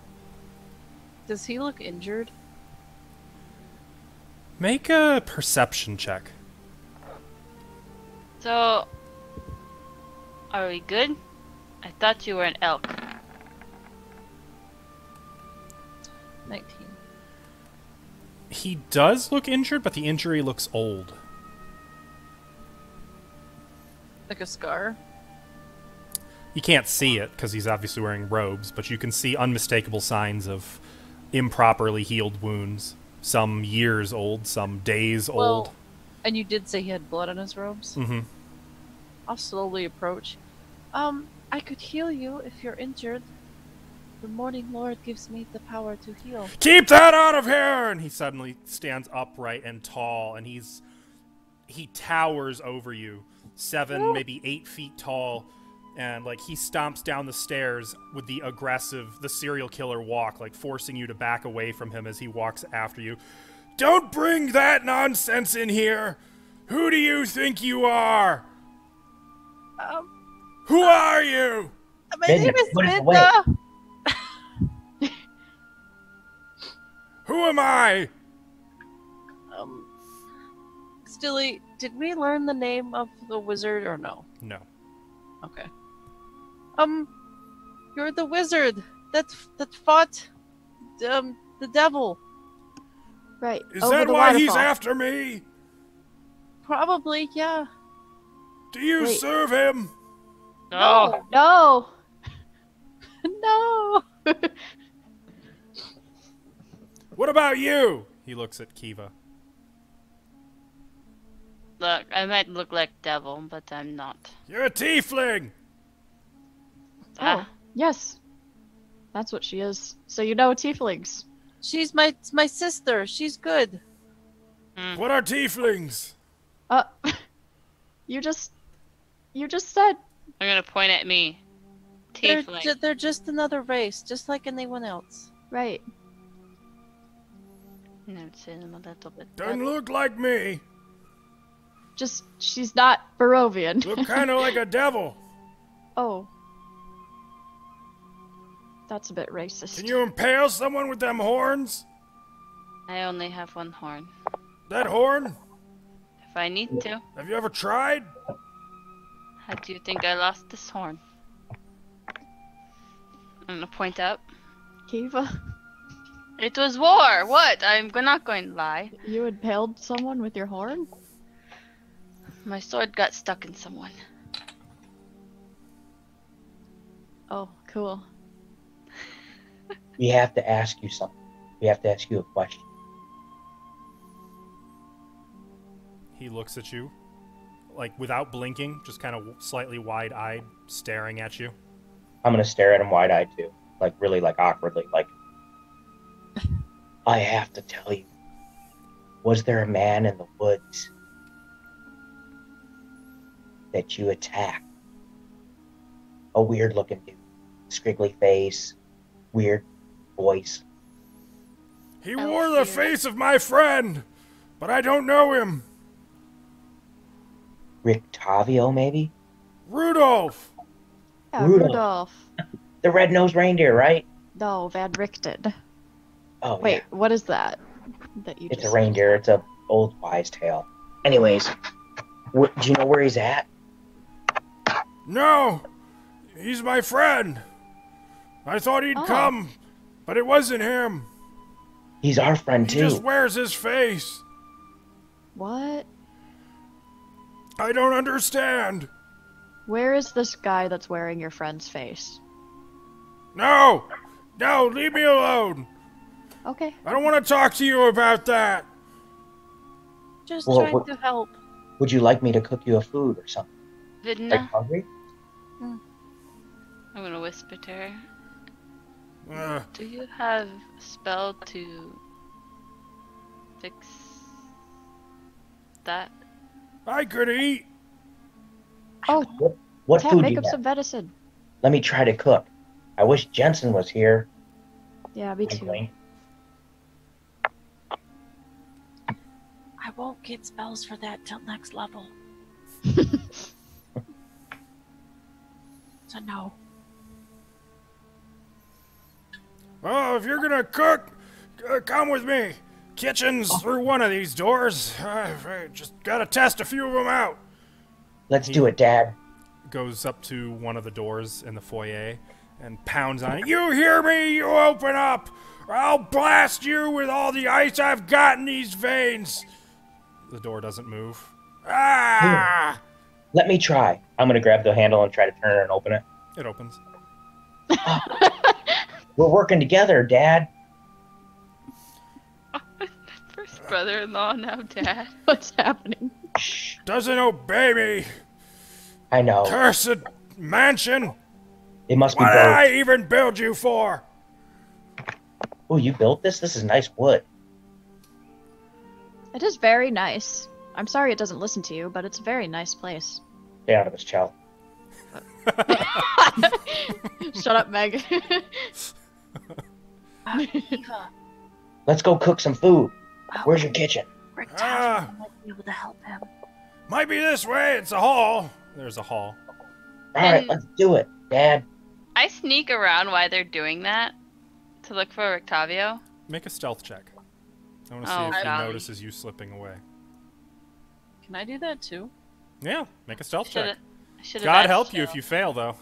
Does he look injured? Make a perception check. So, are we good? I thought you were an elk. 19. He does look injured, but the injury looks old. Like a scar? You can't see it because he's obviously wearing robes, but you can see unmistakable signs of improperly healed wounds. Some years old, some days old. Well, and you did say he had blood on his robes? Mm-hmm. I'll slowly approach. I could heal you if you're injured. The Morning Lord gives me the power to heal. Keep that out of here! And he suddenly stands upright and tall, and he towers over you, 7, maybe 8 feet tall, and like he stomps down the stairs with the serial killer walk, like forcing you to back away from him as he walks after you. Don't bring that nonsense in here! Who do you think you are? Who are you? My name is put it away. Midna. Who am I? Stilly, did we learn the name of the wizard or no? No. Okay. You're the wizard that fought the devil. Right. Is over that the why he's waterfall. after me? Probably, yeah. Do you Wait. serve him? No. No. No. What about you? He looks at Kiva. Look, I might look like devil, but I'm not. You're a tiefling! Oh, yes. That's what she is. So you know tieflings. She's my sister. She's good. What are tieflings? You just said. I'm gonna point at me. Tiefling. They're just another race, just like anyone else. Right. I'd say them a little bit. Doesn't look like me. Just, she's not Barovian. Look kind of like a devil. Oh. That's a bit racist. Can you impale someone with them horns? I only have one horn. That horn? If I need to. Have you ever tried? How do you think I lost this horn? I'm gonna point up. Kiva, It was war! What? I'm not going to lie. you impaled someone with your horn? My sword got stuck in someone. Oh, cool. We have to ask you something. We have to ask you a question. He looks at you, like without blinking, just kind of slightly wide-eyed, staring at you. I'm gonna stare at him wide-eyed too, like really, like awkwardly, like. I have to tell you. Was there a man in the woods that you attacked? A weird-looking dude, squiggly face, weird voice. He wore the face of my friend, but I don't know him. Rictavio, maybe? Rudolph! Yeah, Rudolph. Rudolph. The red-nosed reindeer, right? No, Van Richten. Oh, Wait, what is that? That you It's just a reindeer. It's a old wise tale. Anyways, do you know where he's at? No! He's my friend! I thought he'd Oh. come, but it wasn't him. He's our friend He too. just wears his face. What? I don't understand. Where is this guy that's wearing your friend's face? No! No, leave me alone! Okay. I don't want to talk to you about that! Just Well, trying to help. Would you like me to cook you a food or something? Are you Vidna, hungry? I'm gonna whisper to her. Uh, Do you have a spell to fix that? I could eat. Oh, What Tat, food do make you up have? some medicine. Let me try to cook. I wish Jensen was here. Yeah, me Wink, too. wink. I won't get spells for that till next level. So no. Oh, if you're gonna cook, come with me. Kitchen's through one of these doors. I just gotta test a few of them out. Let's do it, Dad. Goes up to one of the doors in the foyer and pounds on it. You hear me? You open up, or I'll blast you with all the ice I've got in these veins. The door doesn't move. Ah! Let me try. I'm gonna grab the handle and try to turn it and open it. It opens. We're working together, Dad. First brother-in-law, now dad. What's happening? Shh. Doesn't obey me. I know. Cursed mansion. It must be What did I birds. even build you for? Oh, you built this? This is nice wood. It is very nice. I'm sorry it doesn't listen to you, but it's a very nice place. Stay out of this, Chell. Shut up, Meg. Eva, Let's go cook some food. Where's your kitchen? Rictavio might be able to help him. Might be this way. It's a hall. There's a hall. All right, And- let's do it, Dad. I sneak around while they're doing that to look for Rictavio. Make a stealth check. I want to see Oh, if he golly. notices you slipping away. Can I do that too? Yeah, make a stealth check. Should God help you if you fail, though.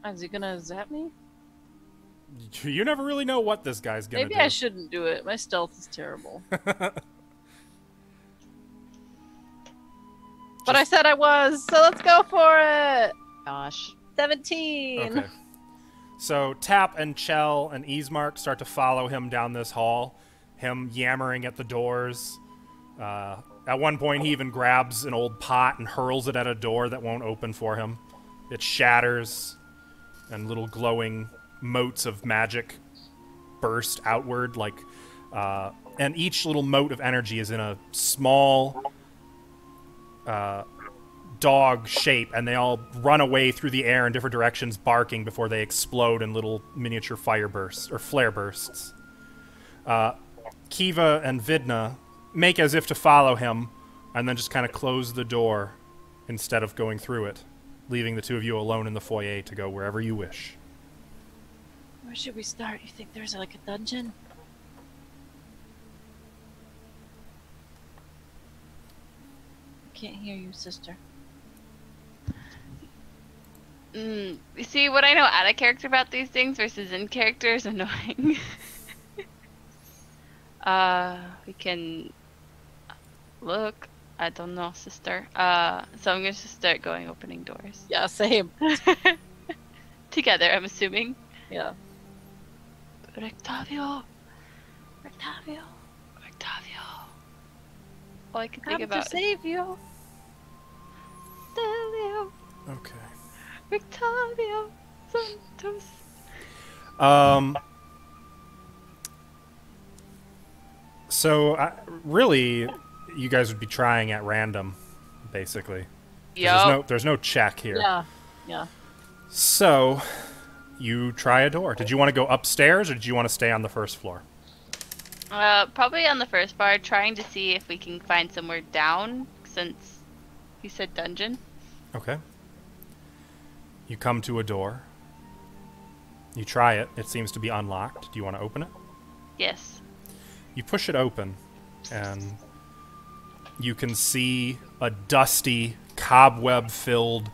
Is he gonna zap me? You never really know what this guy's gonna Maybe do. I shouldn't do it. My stealth is terrible. But I said I was, so let's go for it! Gosh. 17! Okay. So Tap and Chell and Ismark start to follow him down this hall, him yammering at the doors. At one point, he even grabs an old pot and hurls it at a door that won't open for him. It shatters, and little glowing motes of magic burst outward, like, and each little mote of energy is in a small dog shape, and they all run away through the air in different directions, barking before they explode in little miniature fire bursts or flare bursts. Kiva and Vidna make as if to follow him, and then just kind of close the door instead of going through it, leaving the two of you alone in the foyer to go wherever you wish. Where should we start? You think there's like a dungeon? I can't hear you, sister. You see, what I know out of character about these things versus in character is annoying. We can look. I don't know, sister. So I'm gonna just start going opening doors. Yeah, same. Together, I'm assuming. Yeah. Rictavio. Rictavio, Rictavio. All I can think come to about is save you. Rictavio. Okay. Rictavio. Santos. So, really, you guys would be trying at random, basically. 'Cause Yup. There's no check here. Yeah. Yeah. So, you try a door. Did you want to go upstairs, or did you want to stay on the first floor? Probably on the first bar, trying to see if we can find somewhere down, since he said dungeon. Okay. You come to a door. You try it. It seems to be unlocked. Do you want to open it? Yes. You push it open, and you can see a dusty, cobweb-filled,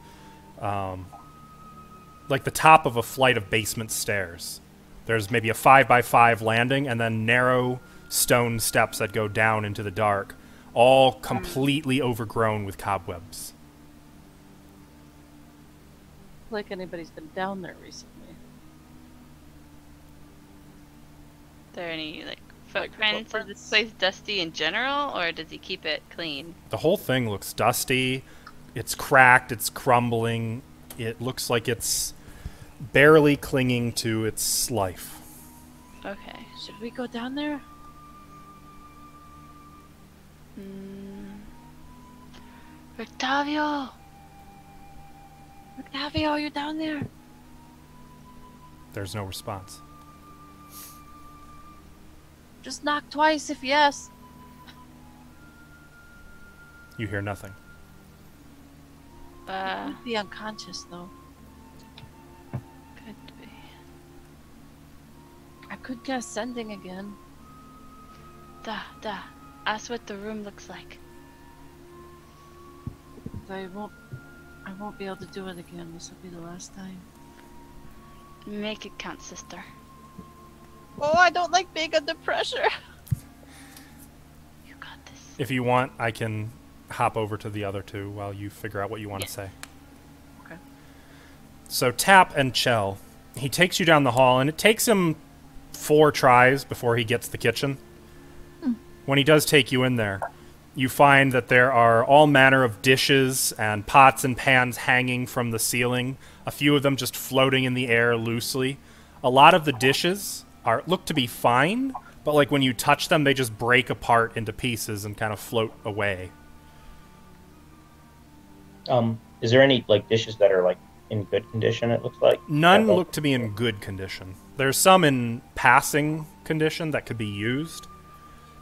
like the top of a flight of basement stairs. There's maybe a 5x5 landing, and then narrow stone steps that go down into the dark, all completely overgrown with cobwebs. Like anybody's been down there recently. Are there any, like, Like footprints? Is this footprints? place dusty in general, or does he keep it clean? The whole thing looks dusty. It's cracked. It's crumbling. It looks like it's barely clinging to its life. Okay. Should we go down there? Rictavio! Rictavio, are you down there? There's no response. Just knock twice if yes. You hear nothing. He'd be unconscious though. Could be. I could cast sending again. Da. Ask what the room looks like. But I won't be able to do it again. This will be the last time. Make it count, sister. Oh, I don't like being under pressure. You got this. If you want, I can hop over to the other two while you figure out what you want to say. Okay. So Tap and Chell, he takes you down the hall, and it takes him 4 tries before he gets the kitchen. When he does take you in there, You find that there are all manner of dishes and pots and pans hanging from the ceiling, a few of them just floating in the air loosely. A lot of the dishes look to be fine, but like when you touch them, they just break apart into pieces and kind of float away. Is there any like dishes that are like in good condition? It looks like None look to be in good condition. There's some in passing condition that could be used.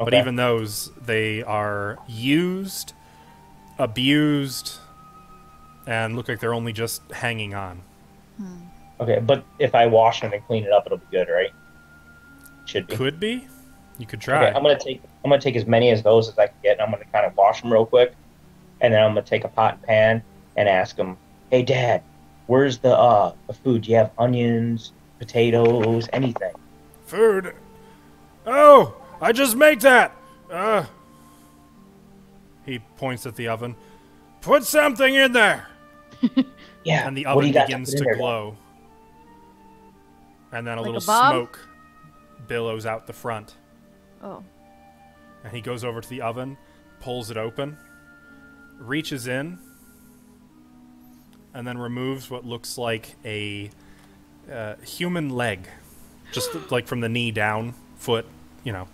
Okay. But even those, they are used, abused, and look like they're only just hanging on. Okay, but if I wash them and clean it up, it'll be good, right? Should be. Could be. You could try. Okay, I'm gonna take as many of those as I can get, and I'm gonna kind of wash them real quick, and then I'm gonna take a pot and pan and ask them, "Hey, Dad, where's the food? Do you have onions, potatoes, anything?" Food. Oh, I just make that. He points at the oven. Put something in there. Yeah. And the what do oven you got begins put in to there, glow. And then a Like little a bomb? smoke billows out the front. Oh. And he goes over to the oven, pulls it open, reaches in, and then removes what looks like a human leg. Just like from the knee down, foot, you know.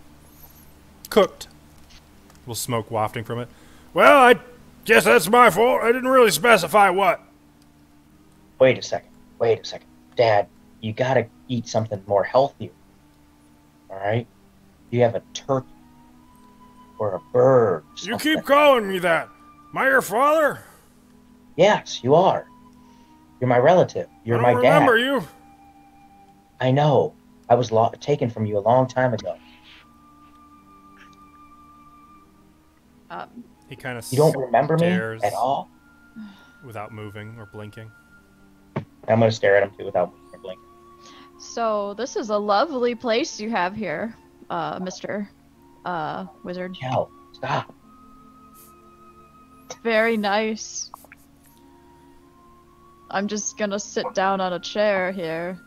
Cooked. A little smoke wafting from it. Well, I guess that's my fault. I didn't really specify what. Wait a second. Dad, you gotta eat something more healthier. Alright? You have a turkey. Or a bird. You something. keep calling me that. Am I your father? Yes, you are. You're my relative. You're I my don't dad. remember you. I know. I was taken from you a long time ago. He kind of You don't remember me stares at all? without moving or blinking. I'm gonna stare at him too without moving or blinking. So this is a lovely place you have here, Mr. Wizard. Kel, stop. Very nice. I'm just gonna sit down on a chair here,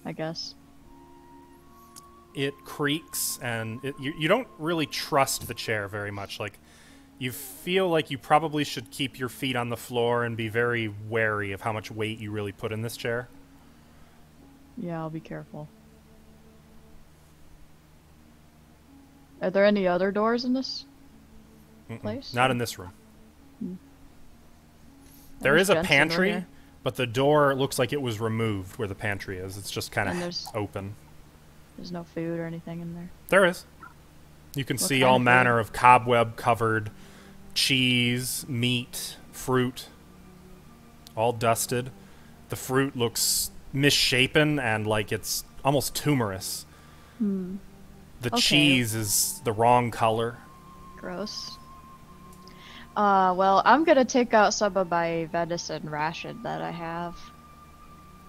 I guess. It creaks, and you don't really trust the chair very much. Like, you feel like you probably should keep your feet on the floor and be very wary of how much weight you really put in this chair. Yeah, I'll be careful. Are there any other doors in this place? Not in this room. Hmm. There There's is a vents over pantry, here. but the door looks like it was removed where the pantry is. It's just kind And of there's- open. There's no food or anything in there. There is. You can What see kind all of food? manner of cobweb-covered cheese, meat, fruit, all dusted. The fruit looks misshapen and like it's almost tumorous. The Okay. cheese is the wrong color. Gross. Well, I'm gonna take out some of my venison ration that I have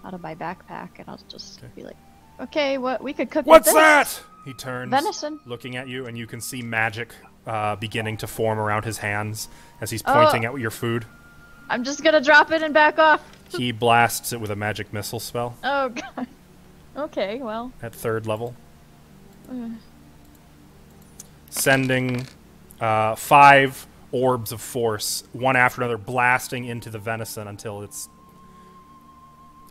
out of my backpack, and I'll just Okay. be like, okay, what we could cook with What's this. that? He turns, Venison. looking at you, and you can see magic beginning to form around his hands as he's pointing at your food. I'm just gonna drop it and back off. He blasts it with a magic missile spell Oh god. Okay, well. at 3rd level. Sending 5 orbs of force, one after another, blasting into the venison until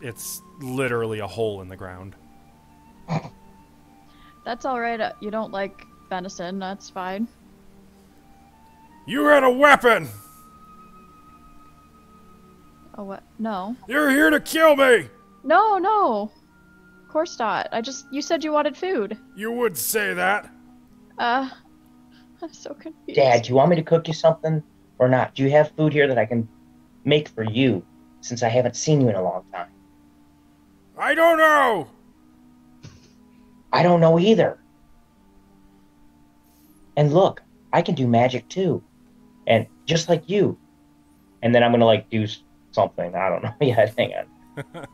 it's literally a hole in the ground. That's alright. You don't like venison, that's fine. You had a weapon! Oh, what? No. You're here to kill me! No, no. Of course not. You said you wanted food. You would say that. I'm so confused. Dad, do you want me to cook you something or not? Do you have food here that I can make for you since I haven't seen you in a long time? I don't know! I don't know either. And look, I can do magic too. And just like you. And then I'm going to like do something. I don't know yet. Hang on.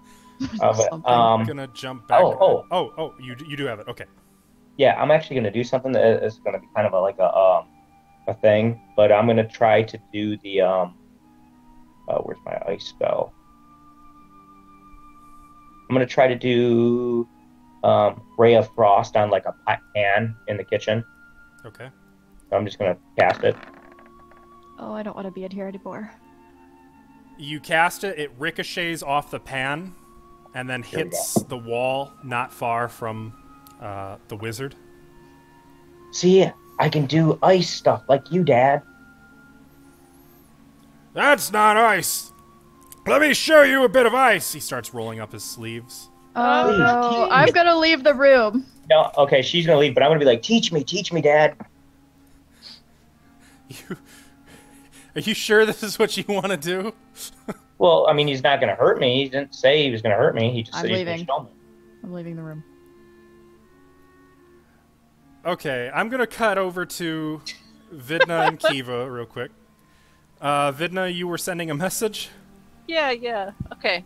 Something. I'm gonna jump back. Oh. You do have it. Okay. Yeah, I'm actually going to do something that is going to be kind of a thing, but I'm going to try to do the where's my ice spell? I'm going to try to do Ray of Frost on like a pot pan in the kitchen. Okay. So I'm just gonna cast it. Oh, I don't want to be in here anymore. You cast it, it ricochets off the pan, and then There we hits the wall not far from the wizard. See, I can do ice stuff like you, Dad. That's not ice! Let me show you a bit of ice! He starts rolling up his sleeves. Oh Please, no, teach I'm me. gonna leave the room. No, okay, she's gonna leave, but I'm gonna be like, teach me, Dad. Are you sure this is what you want to do? Well, I mean, he's not gonna hurt me. He didn't say he was gonna hurt me. He just I'm said he's leaving. gonna show me. I'm leaving the room. Okay, I'm gonna cut over to Vidna and Kiva real quick. Vidna, you were sending a message? Yeah. Okay.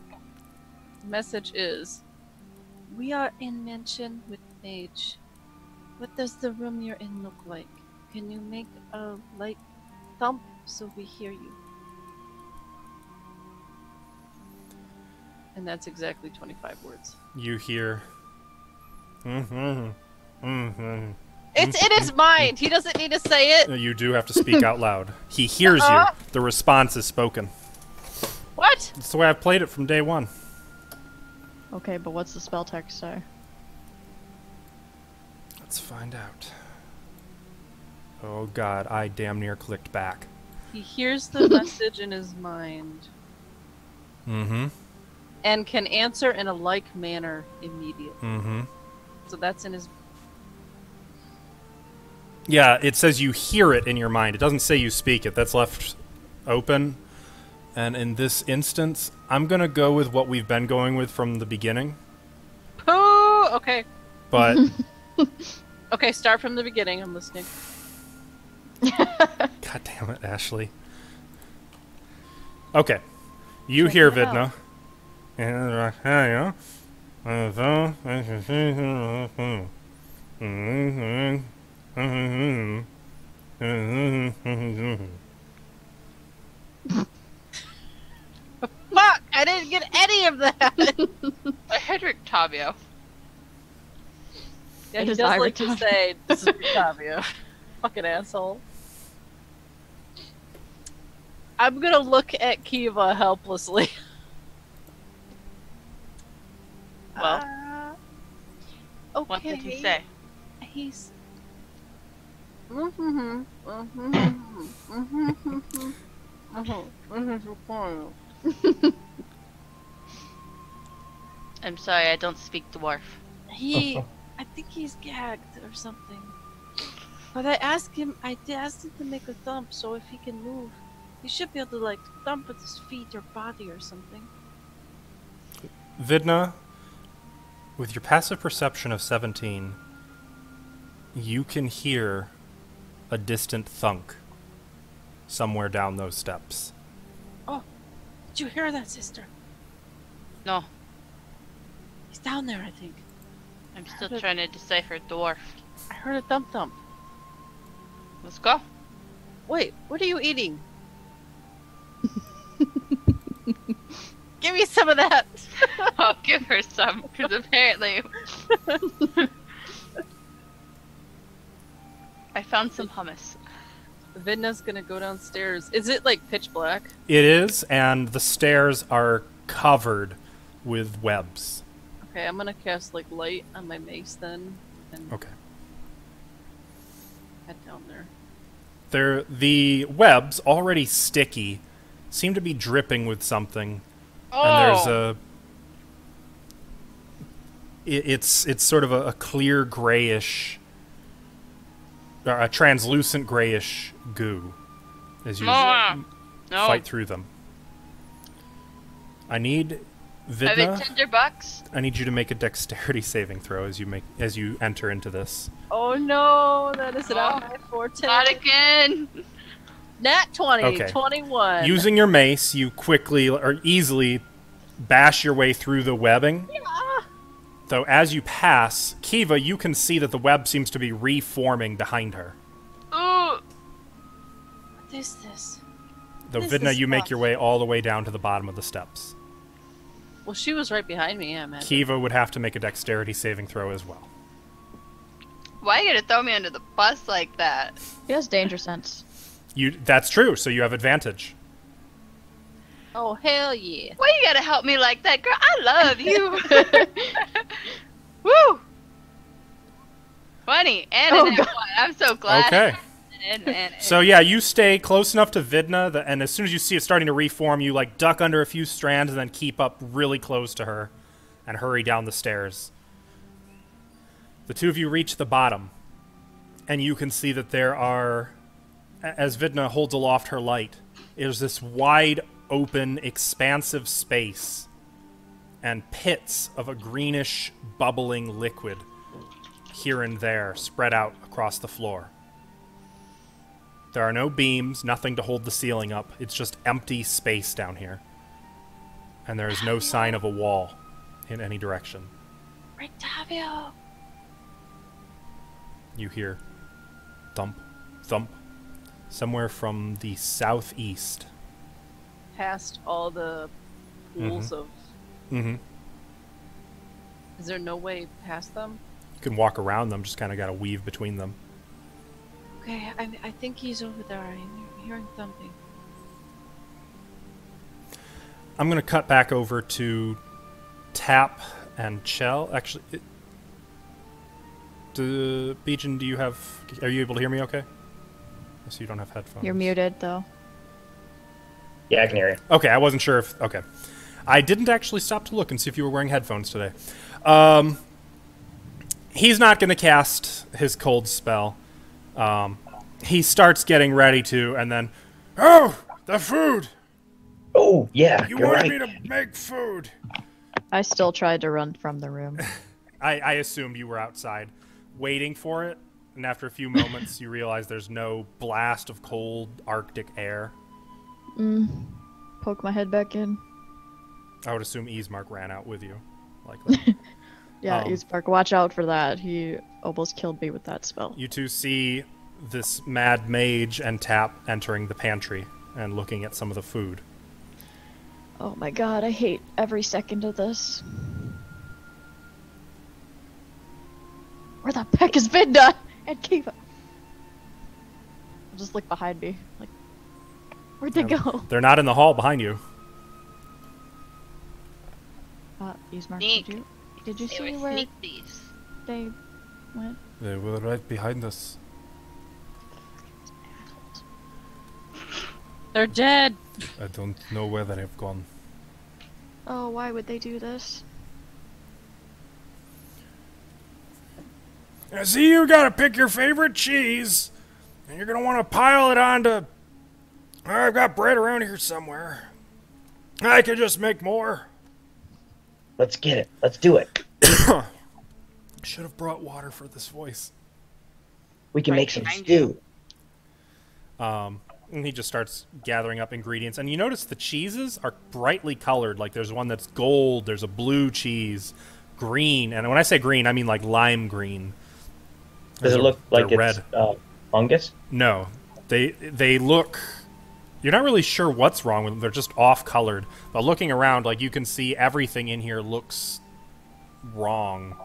Message is, we are in mansion with Mage. What does the room you're in look like? Can you make a light thump so we hear you? And that's exactly 25 words. You hear. Mm-hmm. Mm-hmm. It's in his mind. He doesn't need to say it. You do have to speak out loud. He hears you. The response is spoken. What? It's the way I've played it from day one. Okay, but what's the spell text say? Let's find out. Oh god, I damn near clicked back. He hears the message in his mind Mm-hmm. and can answer in a like manner immediately. Mm-hmm. So that's in his. Yeah, it says you hear it in your mind. It doesn't say you speak it. That's left open. And in this instance, I'm gonna go with what we've been going with from the beginning. Pooh! Okay. But Okay, start from the beginning. I'm listening. god damn it, Ashley. Okay. You hear it out. Vidna. Fuck! I didn't get any of that! I heard Rictavio. Yeah, It he is does I, like to Rictavio. say, this is Rictavio. Fucking asshole. I'm gonna look at Kiva helplessly. Well, Okay. what did he say? He's. I'm sorry, I don't speak dwarf. I think he's gagged or something. But I asked him to make a thump, so if he can move, he should be able to like thump with his feet or body or something. Vidna, with your passive perception of 17, you can hear a distant thunk somewhere down those steps. Did you hear that, sister? No, He's down there, I think. I'm still trying to decipher dwarf. I heard a thump thump. Let's go. Wait, what are you eating? Give me some of that. I'll give her some, because apparently I found some hummus. Vidna's gonna go downstairs. Is it like pitch black? It is, and the stairs are covered with webs. Okay, I'm gonna cast like light on my mace then, and Okay. head down there. The webs, already sticky, seem to be dripping with something. Oh! And there's a... It's sort of a clear grayish... a translucent grayish goo as you No. fight through them. I need Have Vidna. it tinderbucks? I need you to make a dexterity saving throw as you enter into this. Oh no, that is not Oh, my forte. Not again! Nat 20, Okay. 21. Using your mace, you quickly or easily bash your way through the webbing. Ah, Though as you pass, Kiva, you can see that the web seems to be reforming behind her. Ooh! what is this? Though This Vidna, is you make rough. your way all the way down to the bottom of the steps. Well, she was right behind me, yeah, man. Kiva would have to make a dexterity saving throw as well. Why you gonna throw me under the bus like that? He has danger sense. That's true, so you have advantage. Oh, hell yeah. Why you gotta help me like that, girl? I love you. Woo! Funny and Oh, an God. F1. I'm so glad. Okay. And So yeah, you stay close enough to Vidna, and as soon as you see it starting to reform, you like duck under a few strands and then keep up really close to her and hurry down the stairs. The two of you reach the bottom, and you can see that there are, as Vidna holds aloft her light, is this wide open, expansive space and pits of a greenish, bubbling liquid here and there spread out across the floor. There are no beams, nothing to hold the ceiling up. It's just empty space down here. And there is no sign of a wall in any direction. Octavio. You hear thump, thump, somewhere from the southeast. Past all the pools of. Mm-hmm. Is there no way past them? You can walk around them, just kind of got to weave between them. Okay, I think he's over there. I'm hearing thumping. I'm going to cut back over to Tap and Chell. Actually, Bijan, do you have... Are you able to hear me okay? So you don't have headphones. You're muted, though. Yeah, I can hear you. Okay, I wasn't sure if... Okay. I didn't actually stop to look and see if you were wearing headphones today. He's not going to cast his cold spell. He starts getting ready to, and then... Oh! The food! Oh, yeah, You you're wanted right. me to make food! I still tried to run from the room. I assumed you were outside waiting for it, and after a few moments you realize there's no blast of cold Arctic air. Poke my head back in. I would assume Easemark ran out with you. Likely. Yeah, Eastpark, watch out for that. He almost killed me with that spell. You two see this mad mage and Tap entering the pantry and looking at some of the food. Oh my god, I hate every second of this. Where the heck is Vidna and Kiva? I'll just look behind me. Like, where'd they go? They're not in the hall behind you. Eastmark, Sneak. did you They see were where sneak thieves. they went? They were right behind us. They're dead. I don't know where they have gone. Oh, why would they do this? I see you gotta pick your favorite cheese, and you're gonna want to pile it onto... I've got bread around here somewhere. I could just make more. Let's get it. Let's do it. Should have brought water for this voice. We can Right make some behind stew. And he just starts gathering up ingredients. And you notice the cheeses are brightly colored. Like there's one that's gold, there's a blue cheese, green. And when I say green, I mean like lime green. Does it They're- look like they're it's red? fungus? No. They look... You're not really sure what's wrong with them. They're just off-colored. But looking around, like, you can see everything in here looks wrong.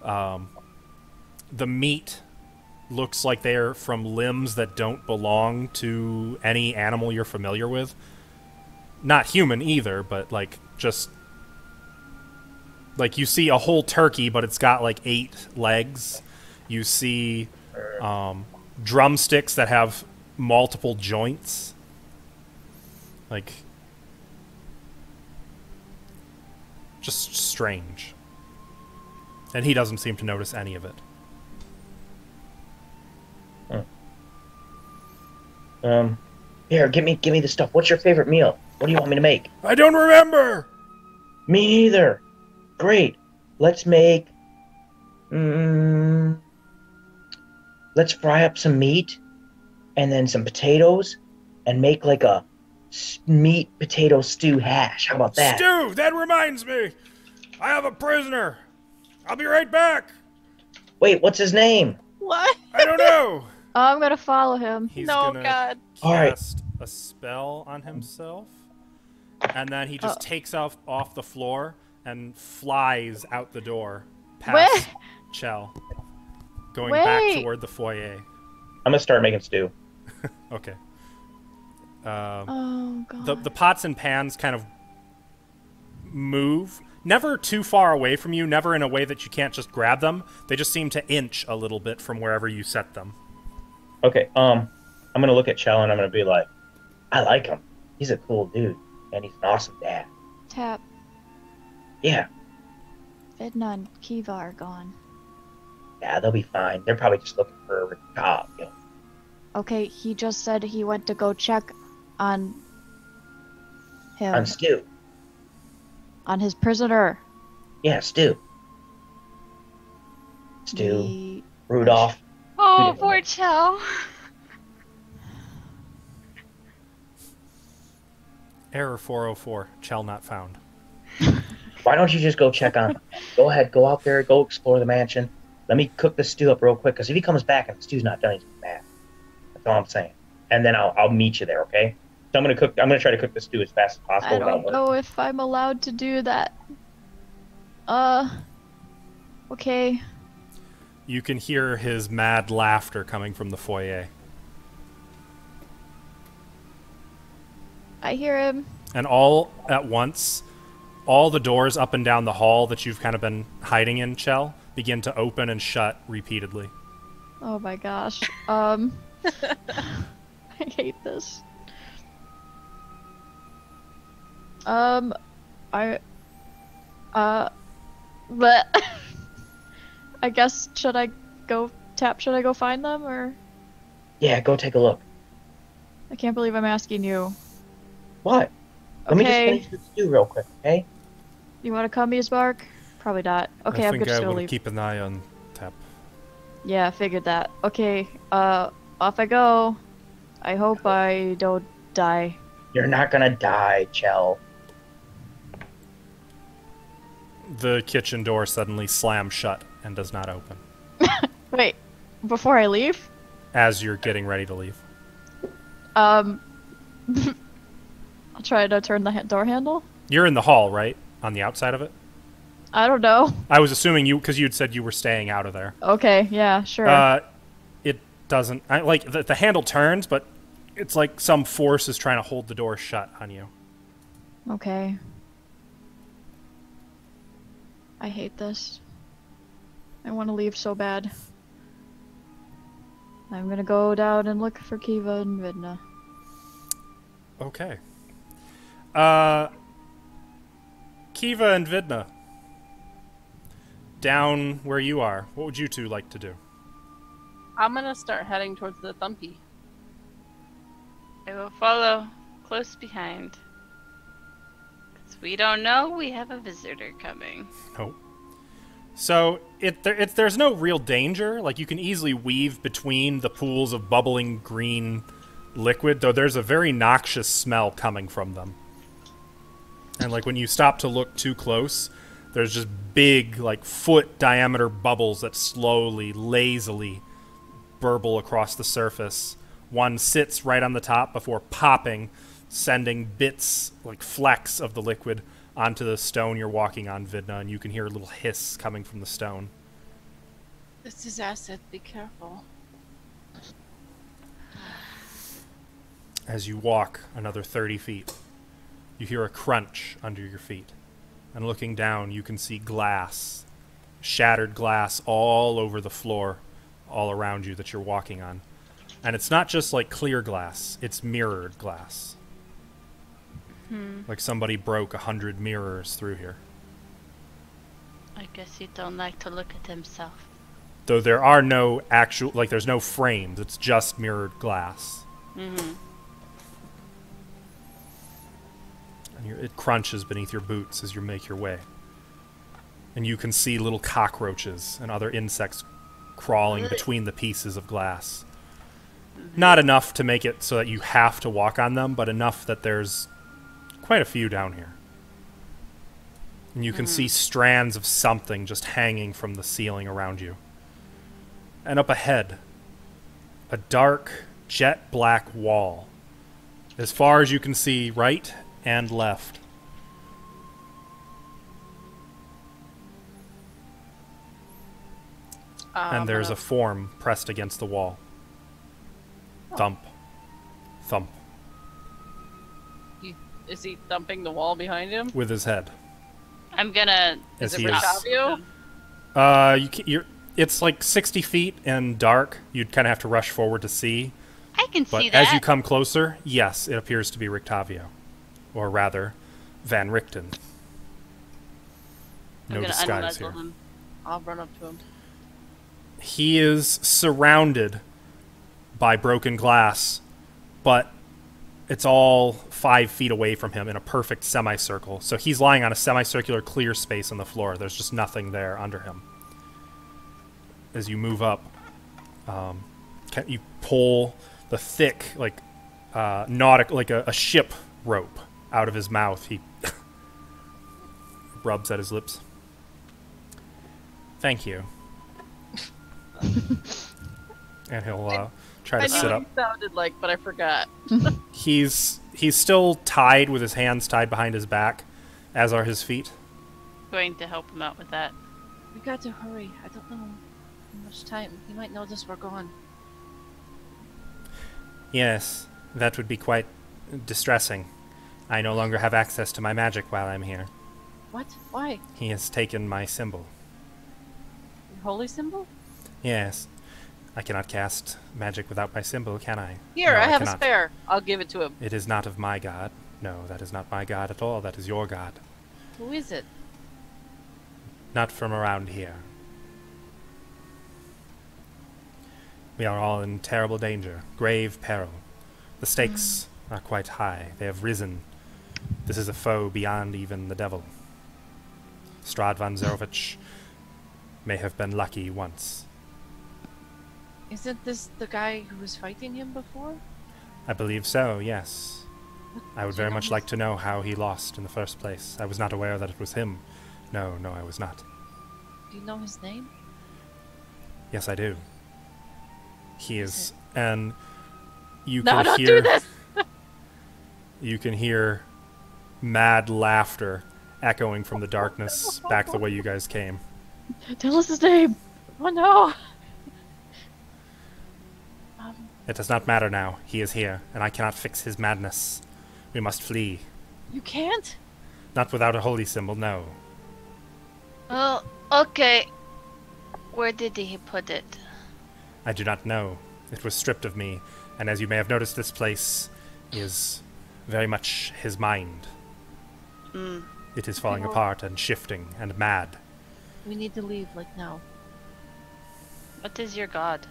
The meat looks like they're from limbs that don't belong to any animal you're familiar with. Not human either, but, like, just... Like, you see a whole turkey, but it's got, like, 8 legs. You see drumsticks that have multiple joints. Like, just strange. And he doesn't seem to notice any of it. Here, give me the stuff. What's your favorite meal? What do you want me to make? I don't remember! Me neither. Great. Let's make... let's fry up some meat, and then some potatoes, and make like a meat potato stew hash. How about that? Stu, that reminds me! I have a prisoner! I'll be right back! Wait, what's his name? What? I don't know! Oh, I'm gonna follow him. He's No, gonna God. cast a spell on himself, and then he just takes off the floor and flies out the door past Where? Chell. going back Wait. toward the foyer. I'm gonna start making stew. Okay. Oh god. The pots and pans kind of move, never too far away from you, never in a way that you can't just grab them. They just seem to inch a little bit from wherever you set them. Okay, I'm gonna look at Chell and I'm gonna be like, I like him. He's a cool dude, and he's an awesome dad. Tap. Yeah, Vidna and Kiva are gone. yeah, they'll be fine. They're probably just looking for a job, you know. Okay, he just said he went to go check on him. On Stu. On his prisoner. Yeah, Stu. Stu. The- Rudolph. Oh, Two poor different- Chell. Error 404. Chell not found. Why don't you just go check on him? Go ahead, go out there, go explore the mansion. Let me cook the stew up real quick, because if he comes back and the stew's not done, he's mad. That's all I'm saying. And then I'll meet you there, okay? So I'm gonna try to cook the stew as fast as possible. I don't know if I'm allowed to do that. Okay. You can hear his mad laughter coming from the foyer. I hear him. And all at once, all the doors up and down the hall that you've kind of been hiding in, Chell, begin to open and shut repeatedly. Oh my gosh. I hate this. But I guess should I go find them, or Yeah, go take a look. I can't believe I'm asking you. What? Let me just Okay. finish the stew real quick, okay? You want to come, Isbark? Probably not. Okay, I I'm think just I gonna will leave. keep an eye on Tap. Yeah, I figured that. Okay, off I go. I hope I don't die. You're not gonna die, Chell. The kitchen door suddenly slams shut and does not open Wait, before I leave? as you're getting ready to leave. I'll try to turn the door handle. You're in the hall, right? On the outside of it? I don't know. I was assuming you, because you'd said you were staying out of there. Okay, yeah, sure. It doesn't. The handle turns, but it's like some force is trying to hold the door shut on you. Okay. I hate this. I want to leave so bad. I'm gonna go down and look for Kiva and Vidna. Okay. Kiva and Vidna. Down where you are, what would you two like to do? I'm gonna start heading towards the Thumpy. I will follow close behind. 'Cause we don't know we have a visitor coming. Nope. So there's no real danger. Like, you can easily weave between the pools of bubbling green liquid, though there's a very noxious smell coming from them. And like when you stop to look too close, there's just big, like, foot diameter bubbles that slowly, lazily burble across the surface. One sits right on the top before popping, sending bits, like flecks of the liquid onto the stone you're walking on, Vidna, and you can hear a little hiss coming from the stone. This is acid. Be careful. As you walk another 30 feet, you hear a crunch under your feet. And looking down, you can see glass, shattered glass all over the floor, all around you that you're walking on. And it's not just like clear glass, it's mirrored glass. Like somebody broke 100 mirrors through here. I guess he don't like to look at himself. Though there are no actual, like, there's no frames, it's just mirrored glass. Mm-hmm. And it crunches beneath your boots as you make your way. And you can see little cockroaches and other insects crawling between the pieces of glass. Not enough to make it so that you have to walk on them, but enough that there's quite a few down here. And you can see strands of something just hanging from the ceiling around you. And up ahead, a dark, jet black wall. As far as you can see, right and left. and there's a form pressed against the wall. Thump. Thump. Is he thumping the wall behind him? With his head. I'm gonna. As Is it he is. Rictavio? It's like 60 feet and dark. You'd kind of have to rush forward to see. I can But see that. as you come closer, yes, it appears to be Rictavio. Or rather, Van Richten. I'm No gonna disguise here. unmuzzle him. I'll run up to him. He is surrounded by broken glass, but it's all 5 feet away from him in a perfect semicircle. So he's lying on a semicircular clear space on the floor. There's just nothing there under him. As you move up, you pull the thick, like nautic, like a ship rope out of his mouth. He rubs at his lips. Thank you. And he'll try to sit up. He sounded like, but I forgot. He's still tied with his hands tied behind his back, as are his feet. Going to help him out with that. We got to hurry. I don't know how much time. He might notice we're gone. Yes, that would be quite distressing. I no longer have access to my magic while I'm here. What? Why? He has taken my symbol. Your holy symbol? Yes. I cannot cast magic without my symbol, can I? Here, No, I have cannot. a spare. I'll give it to him. It is not of my god. No, that is not my god at all. That is your god. Who is it? Not from around here. We are all in terrible danger. Grave peril. The stakes are quite high. They have risen. This is a foe beyond even the devil. Strahd von Zerovich may have been lucky once. Isn't this the guy who was fighting him before? I believe so, yes. I would Do you very know much his- like to know how he lost in the first place. I was not aware that it was him. No, I was not. Do you know his name? Yes, I do. He is, and you No, can don't hear. do this! You can hear mad laughter echoing from the darkness back the way you guys came. Tell us his name. Oh no! It does not matter now. He is here, and I cannot fix his madness. We must flee. You can't? Not without a holy symbol, no. Well, okay. Where did he put it? I do not know. It was stripped of me, and as you may have noticed, this place is very much his mind. Mm. It is falling Well- apart and shifting and mad. We need to leave, like now. What is your god?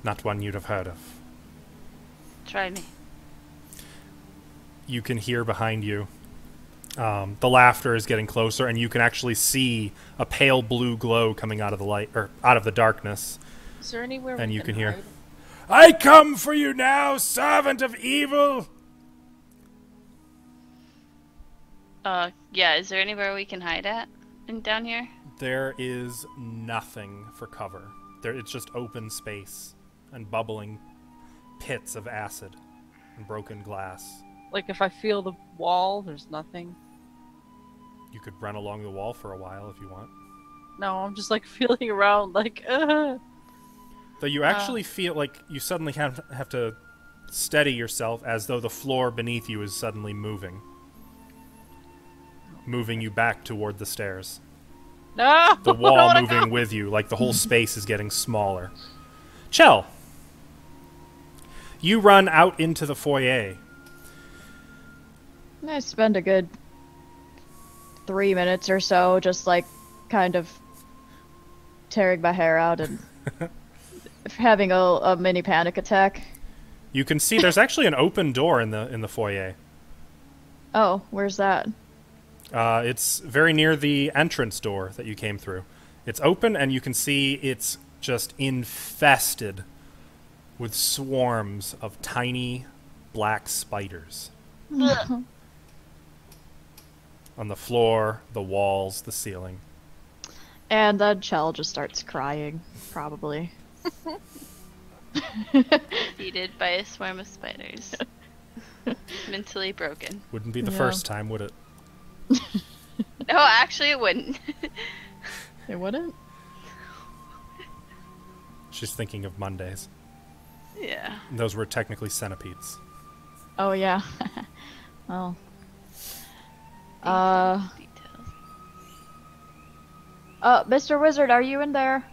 Not one you'd have heard of. Try me. You can hear behind you. The laughter is getting closer, and you can actually see a pale blue glow coming out of the light, or out of the darkness. Is there anywhere And we you can hear, hide? I come for you now, servant of evil! Yeah, is there anywhere we can hide at? Down here? There is nothing for cover. It's just open space and bubbling pits of acid and broken glass. Like if I feel the wall, there's nothing. You could run along the wall for a while if you want. No, I'm just like feeling around like, Though you actually feel like you suddenly have to steady yourself as though the floor beneath you is suddenly moving. Moving you back toward the stairs. No! The I don't wall wanna moving go! with you, like the whole space is getting smaller. Chell! You run out into the foyer. I spend a good 3 minutes or so just like kind of tearing my hair out and having a mini panic attack. You can see there's actually an open door in the foyer. Oh, where's that? It's very near the entrance door that you came through. It's open, and you can see it's just infested with swarms of tiny black spiders. On the floor, the walls, the ceiling. And then Chell just starts crying, probably. Defeated by a swarm of spiders. Mentally broken. Wouldn't be the Yeah. first time, would it? No, actually it wouldn't. It wouldn't? She's thinking of Mondays. Yeah. Those were technically centipedes. Oh yeah. Well. Details. Mr. Wizard, are you in there?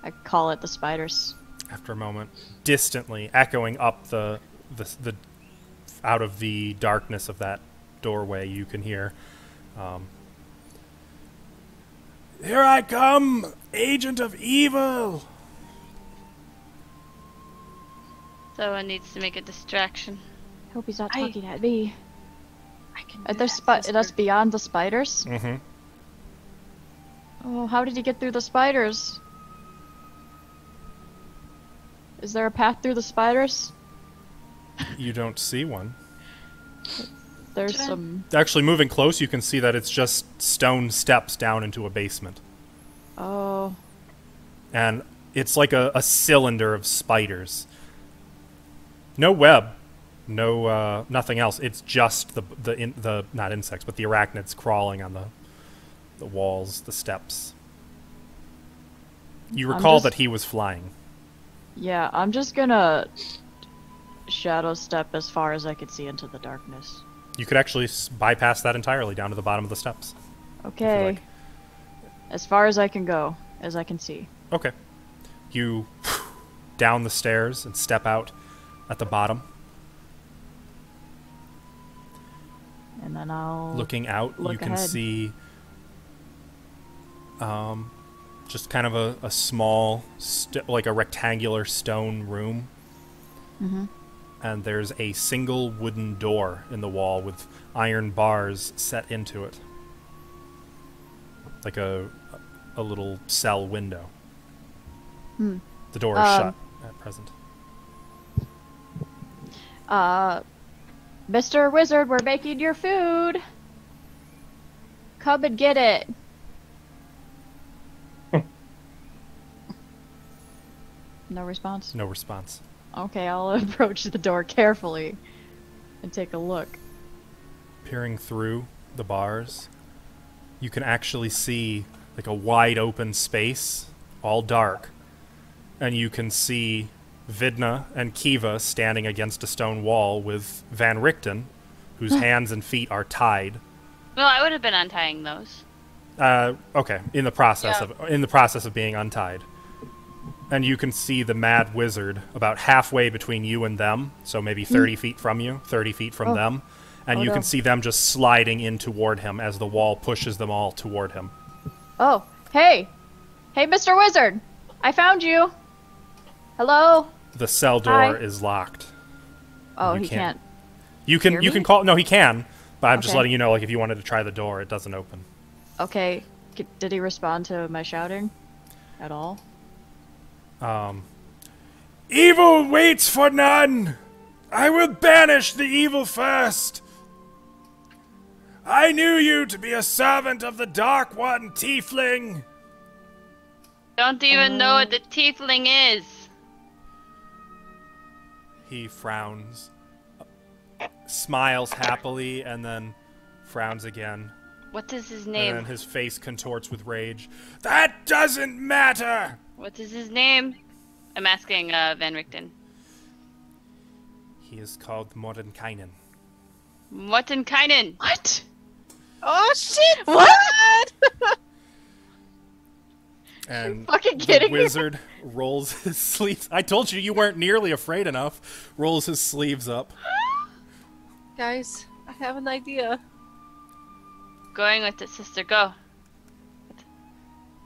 I call it the spiders. After a moment, distantly echoing up the out of the darkness of that doorway, you can hear, "Here I come, agent of evil." Someone needs to make a distraction. Hope he's not talking at me. I can Are do there that, that's sister. beyond the spiders? Mm-hmm. Oh, how did he get through the spiders? Is there a path through the spiders? You don't see one. There's Sure. some. Actually, moving close, you can see that it's just stone steps down into a basement. Oh. And it's like a cylinder of spiders. No web, no nothing else. It's just the not insects, but the arachnids crawling on the walls, the steps. You I'm recall just- that he was flying. Yeah, I'm just gonna shadow step as far as I could see into the darkness. You could actually bypass that entirely down to the bottom of the steps. Okay. like. As far as I can go, as I can see. Okay. You down the stairs and step out at the bottom. And then I'll Looking out, look you can ahead. see just kind of a small, like a rectangular stone room. Mm-hmm. And there's a single wooden door in the wall with iron bars set into it. Like a little cell window. Hmm. The door is shut at present. Mr. Wizard, we're making your food. Come and get it. No response? No response. Okay, I'll approach the door carefully and take a look. Peering through the bars, you can actually see like a wide open space, all dark. And you can see Vidna and Kiva standing against a stone wall with Van Richten, whose hands and feet are tied. Well, I would have been untying those. Okay, in the process of being untied. And you can see the mad wizard about halfway between you and them, so maybe 30 feet from you, 30 feet from them. And Oh, you no. can see them just sliding in toward him as the wall pushes them all toward him. Oh, hey! Hey, Mr. Wizard! I found you! Hello? The cell door Hi. is locked. Oh, You he can't- can't. You can Hear you me? can call. No, he can. But I'm just Okay. letting you know, like if you wanted to try the door, it doesn't open. Okay, did he respond to my shouting? At all? Evil waits for none. I will banish the evil first. I knew you to be a servant of the Dark One, Tiefling. Don't even know what the tiefling is. He frowns, smiles happily, and then frowns again. What is his And name? then his face contorts with rage. That doesn't matter! What is his name? I'm asking Van Richten. He is called Mordenkainen. Mordenkainen. What? Oh shit! What? And fucking the kidding me? wizard rolls his sleeves. I told you weren't nearly afraid enough. Rolls his sleeves up. Guys, I have an idea. Going with it, sister. Go.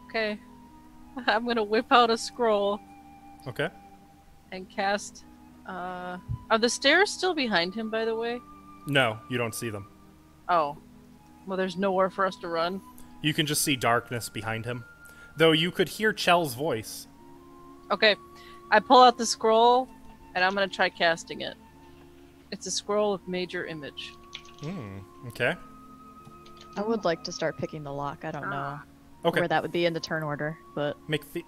Okay. I'm gonna whip out a scroll Okay. and cast. Are the stairs still behind him, by the way? No, you don't see them. Oh. Well, there's nowhere for us to run. You can just see darkness behind him. Though you could hear Chell's voice. Okay. I pull out the scroll, and I'm gonna try casting it. It's a scroll of major image. Okay. I would like to start picking the lock. I don't know Okay. where that would be in the turn order, but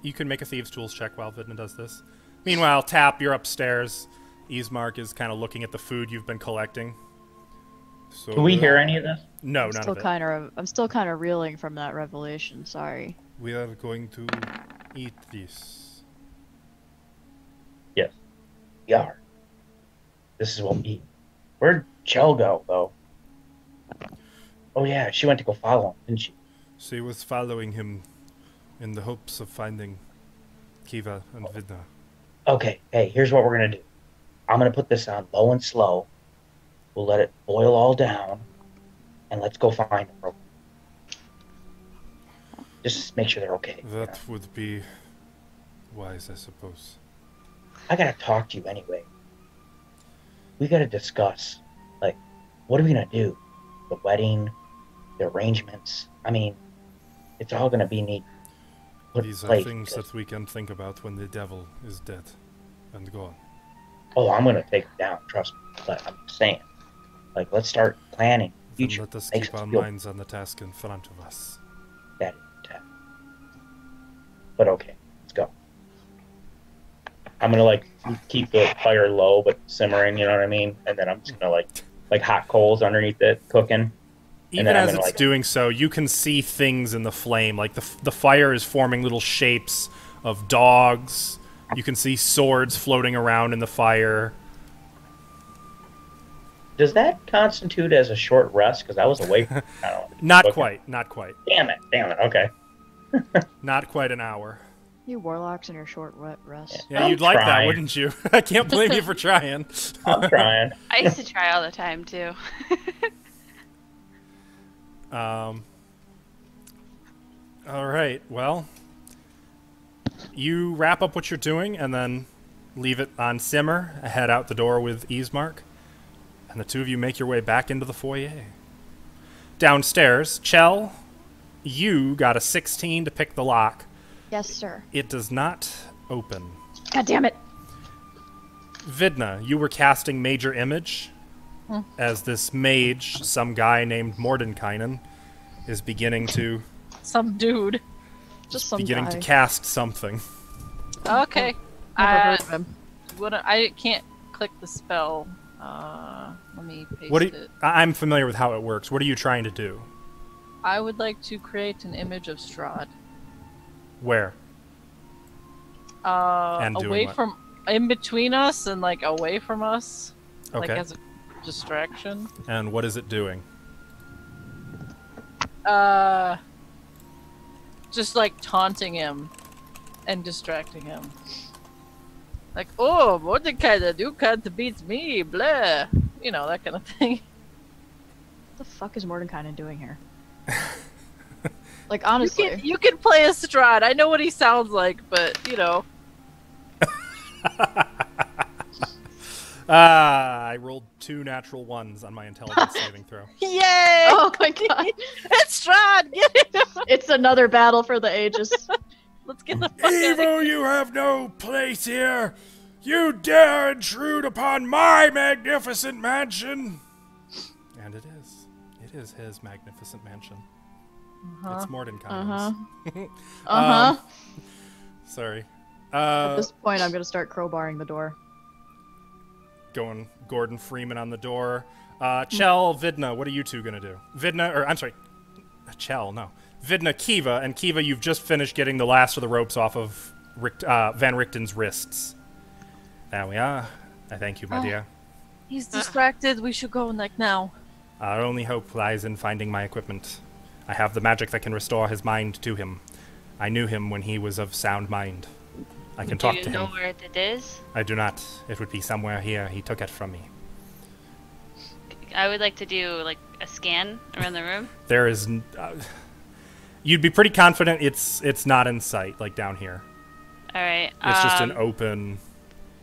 You can make a thieves' tools check while Vidna does this. Meanwhile, Tap, you're upstairs. Ismark is kind of looking at the food you've been collecting. So, Can we hear any of this? No, I'm none still of it. kind of reeling from that revelation. Sorry. We are going to eat this. Yes. We are. This is what we eat. Where'd Chell go, though? Oh, yeah, she went to go follow him, didn't she? She was following him in the hopes of finding Kiva and Vidna. Okay, hey, here's what we're going to do. I'm going to put this on low and slow. We'll let it boil all down, and let's go find them. Just make sure they're okay. That would be wise, I suppose. I got to talk to you anyway. We got to discuss, like, what are we going to do? The wedding, the arrangements. I mean, it's all going to be neat. These are things that we can think about when the devil is dead and gone. Oh, I'm going to take it down, trust me. But I'm saying, like, let's start planning the Then future. let us Makes keep our feel minds on the task in front of us. that intact. But okay, let's go. I'm going to, like, keep the fire low but simmering, you know what I mean? And then I'm just going to, like hot coals underneath it, cooking. Even as it's doing so, you can see things in the flame. Like the fire is forming little shapes of dogs. You can see swords floating around in the fire. Does that constitute as a short rest? Because I was away from Not quite. Not quite. Damn it. Okay. Not quite an hour. You warlocks and your short rest. Yeah, I'm you'd like that, trying. wouldn't you? I can't blame you for trying. I'm trying. I used to try all the time too. All right. Well, you wrap up what you're doing and then leave it on simmer, head out the door with Easemark, and the two of you make your way back into the foyer. Downstairs, Chell, you got a 16 to pick the lock. Yes, sir. It does not open. God damn it. Vidna, you were casting Major Image as this mage, some guy named Mordenkainen, is beginning to Some dude. Just some beginning guy. to cast something. Okay. Never heard of him. I can't click the spell. Let me paste What? it. I'm familiar with how it works. What are you trying to do? I would like to create an image of Strahd. Where? And doing Away what? from, in between us and like away from us, like Okay. as a distraction. And what is it doing? Just like taunting him and distracting him. Like, oh, Mordecai, you can't beat me, blah. You know, that kind of thing. What the fuck is Mordenkainen doing here? Like, honestly. You can play a Strahd. I know what he sounds like, but, you know. I rolled 2 natural ones on my intelligence saving throw. Yay! Oh my god. It's Strahd! Get it! It's another battle for the ages. Let's get the fuck out of here. Evil, you have no place here! You dare intrude upon my magnificent mansion! And it is. It is his magnificent mansion. It's Mordenkainen's. Sorry. At this point, I'm gonna start crowbarring the door. Going Gordon Freeman on the door. Chell, Vidna, what are you two gonna do? Vidna, or I'm sorry, Chell, no. Vidna, Kiva, and Kiva, you've just finished getting the last of the ropes off of Van Richten's wrists. There we are. I thank you, my dear. He's distracted. We should go, like, now. Our only hope lies in finding my equipment. I have the magic that can restore his mind to him. I knew him when he was of sound mind. I can talk to Do you know him. where it is? I do not. It would be somewhere here. He took it from me. I would like to do like a scan around the room. There is... you'd be pretty confident it's not in sight, like down here. All right. It's just an open...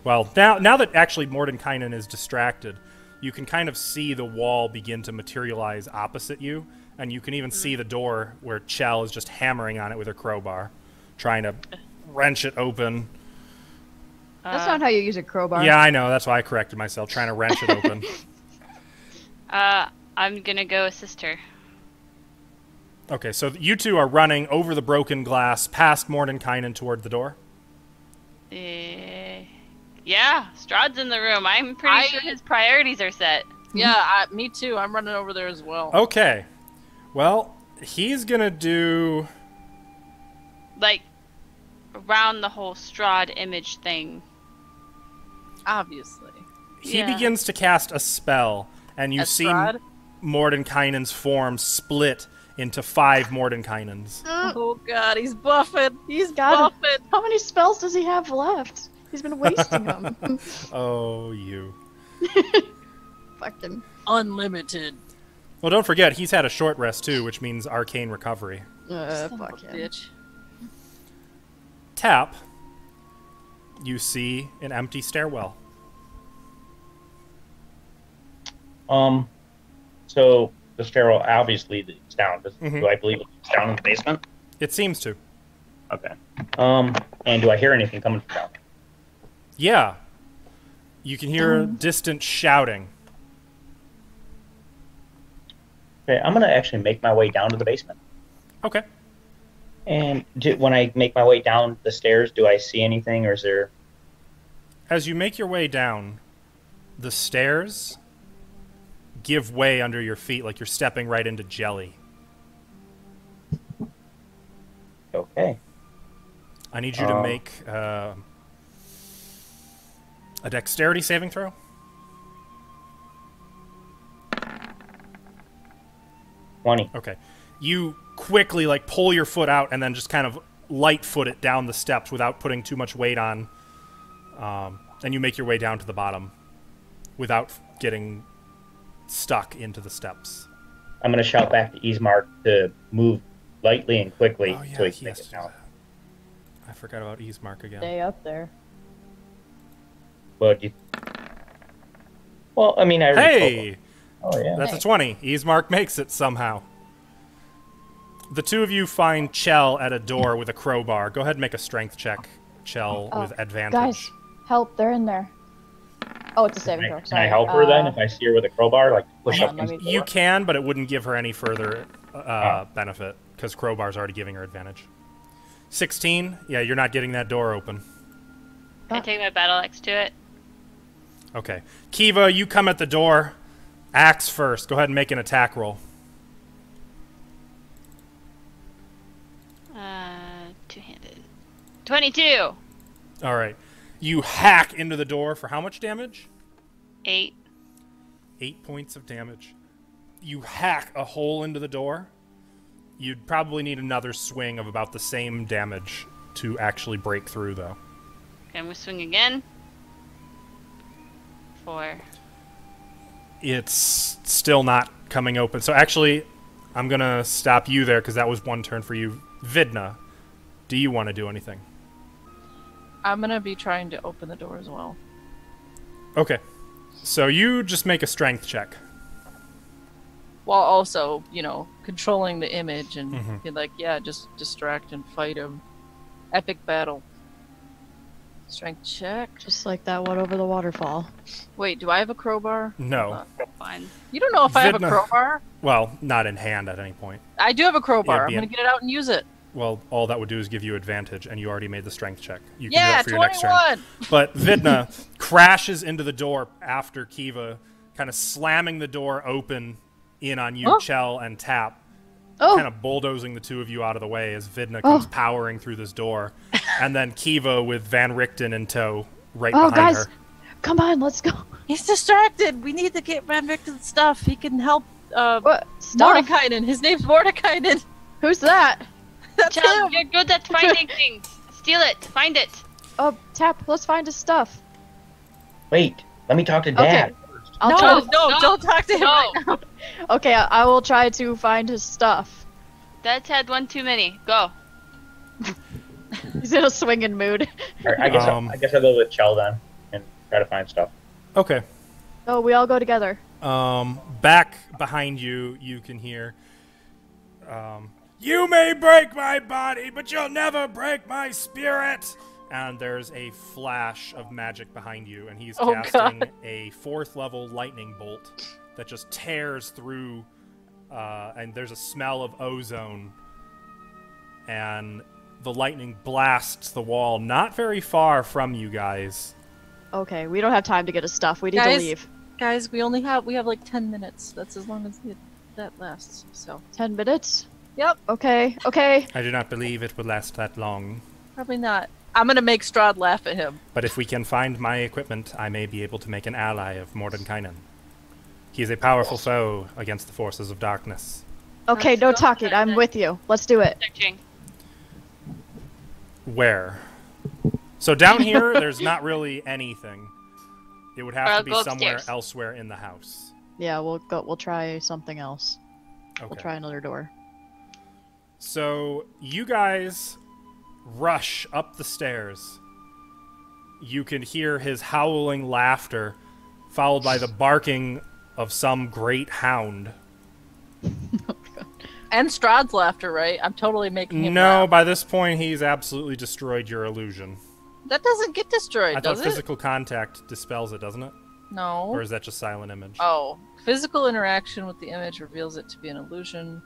Well, now that actually Mordenkainen is distracted, you can kind of see the wall begin to materialize opposite you, and you can even see the door where Chell is just hammering on it with her crowbar, trying to wrench it open. That's not how you use a crowbar. Yeah, I know. That's why I corrected myself, trying to wrench it open. I'm gonna go assist her. Okay, so you two are running over the broken glass, past Mordenkainen toward the door. Yeah, Strahd's in the room. I'm pretty sure his priorities are set. Yeah, me too. I'm running over there as well. Okay. Well, he's gonna do... Like, around the whole Strahd image thing. Obviously. He Yeah. begins to cast a spell, and you As see Strahd? Mordenkainen's form split into 5 Mordenkainens. Oh god, he's buffing. He's God. buffing. How many spells does he have left? He's been wasting them. Oh, you. Fucking. Unlimited. Well, don't forget, he's had a short rest too, which means arcane recovery. Son of Fuck a him. bitch. Tap, you see an empty stairwell. So the stairwell obviously leads down. Mhm. Do I believe it leads down in the basement? It seems to. Okay. And do I hear anything coming from down? Yeah. You can hear distant shouting. Okay, I'm gonna actually make my way down to the basement. Okay. And when I make my way down the stairs, do I see anything, or is there? As you make your way down, the stairs give way under your feet like you're stepping right into jelly. Okay. I need you to make a dexterity saving throw. 20. Okay. You quickly pull your foot out and then just kind of light foot it down the steps without putting too much weight on. And you make your way down to the bottom without getting stuck into the steps. I'm gonna shout back to Ismark to move lightly and quickly Oh, yeah, so he can he make has it to do down. that. I forgot about Ismark again. Stay up there. Well, I mean, I already told him. Hey! Oh yeah. That's a 20. Ismark makes it somehow. The two of you find Chell at a door with a crowbar. Go ahead and make a strength check, Chell, with advantage. Guys, help! They're in there. Oh, it's a saving Can throw. I, can Sorry. I help her then if I see her with a crowbar, like push hold up on, against let the me- You door? can, but it wouldn't give her any further benefit, because crowbar's already giving her advantage. 16? Yeah, you're not getting that door open. Can I take my battle axe to it? Okay. Kiva, you come at the door. Axe first. Go ahead and make an attack roll. Two-handed. 22! All right. You hack into the door for how much damage? 8. 8 points of damage. You hack a hole into the door. You'd probably need another swing of about the same damage to actually break through, though. Okay, I'm gonna swing again. 4. It's still not coming open. So actually, I'm going to stop you there because that was one turn for you. Vidna, do you want to do anything? I'm gonna be trying to open the door as well. Okay. So you just make a strength check. While also, controlling the image and Mhm. be like, yeah, just distract and fight him. Epic battle. Strength check. Just like that one over the waterfall. Wait, do I have a crowbar? No. Fine. You don't know if I have a Vidna- crowbar? Well, not in hand at any point. I do have a crowbar. Yeah, I'm gonna get it out and use it. Well, all that would do is give you advantage, and you already made the strength check. You can do Yeah, that for your next turn. 21! But Vidna crashes into the door after Kiva, kind of slamming the door open in on you, Oh. Chell, and Tap, Oh, kind of bulldozing the two of you out of the way as Vidna comes powering through this door. And then Kiva with Van Richten in tow right oh, behind guys, her. come on, let's go. He's distracted! We need to get Van Richten's stuff. He can help What stuff? Mordekainen. His name's Mordekainen! Who's that? That's Chell, him! you're good at finding things. Steal it. Find it. Oh, Tap, let's find his stuff. Wait, let me talk to Dad first. I'll No, try no, No, don't talk to him no. right now. to... Okay, I will try to find his stuff. Dad's had one too many. Go. He's in a swinging mood. All right, I guess I'll go with Chell then and try to find stuff. Okay. Oh, we all go together. Back behind you, you can hear, you may break my body, but you'll never break my spirit. And there's a flash of magic behind you, and he's Oh, casting God. a 4th level lightning bolt that just tears through, and there's a smell of ozone, and the lightning blasts the wall not very far from you guys. Okay, we don't have time to get his stuff. We need to Guys. leave. Guys, we have like 10 minutes. That's as long as that lasts. So 10 minutes? Yep. Okay, okay. I do not believe it will last that long. Probably not. I'm gonna make Strahd laugh at him. But if we can find my equipment, I may be able to make an ally of Mordenkainen. He is a powerful foe against the forces of darkness. Okay, Let's no go talking. then. I'm with you. Let's do it. Searching. Where? So down here, there's not really anything. It would have Or to I'll be go somewhere upstairs. elsewhere in the house. Yeah, we'll go. We'll try something else. Okay. We'll try another door. So you guys rush up the stairs. You can hear his howling laughter, followed by the barking of some great hound. And Strahd's laughter, right? I'm totally making him No, laugh. by this point, he's absolutely destroyed your illusion. That doesn't get destroyed, I does thought it? physical contact dispels it, doesn't it? No. Or is that just silent image? Oh. Physical interaction with the image reveals it to be an illusion.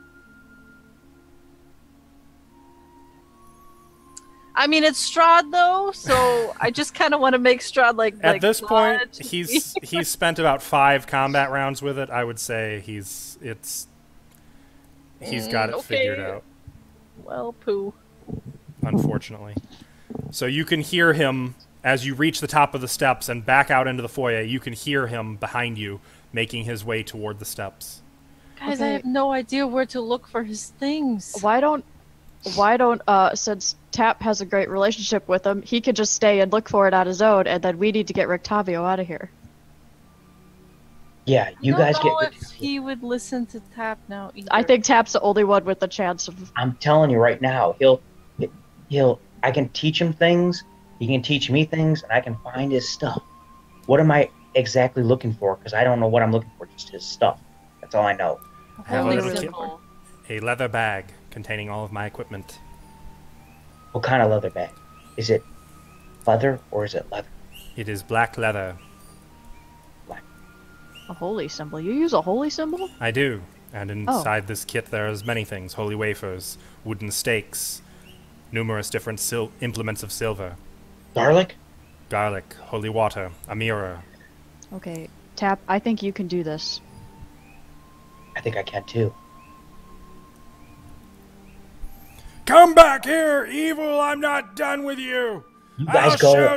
I mean, it's Strahd, though, so I just kind of want to make Strahd, At this point, dodge. he's spent about 5 combat rounds with it. I would say he's got it okay. figured out, Well, poo. unfortunately. So you can hear him as you reach the top of the steps and back out into the foyer. You can hear him behind you making his way toward the steps. Guys, I Okay. have no idea where to look for his things. Why don't since Tap has a great relationship with him, he could just stay and look for it on his own, and then we need to get Rictavio out of here. Yeah, you I guys don't know get. if he would listen to Tap now either. I think Tap's the only one with the chance of. I'm telling you right now, he'll. I can teach him things. He can teach me things, and I can find his stuff. What am I exactly looking for? Because I don't know what I'm looking for. Just his stuff. That's all I know. Have a Holy little kid. symbol. A leather bag containing all of my equipment. What kind of leather bag? Is it leather or is it leather? It is black leather. A holy symbol. You use a holy symbol? I do. And inside this kit there is many things. Holy wafers, wooden stakes, numerous different implements of silver, Garlic? garlic, holy water, a mirror. Okay, Tap, I think you can do this. I think I can too. Come back here, evil! I'm not done with you! You guys go.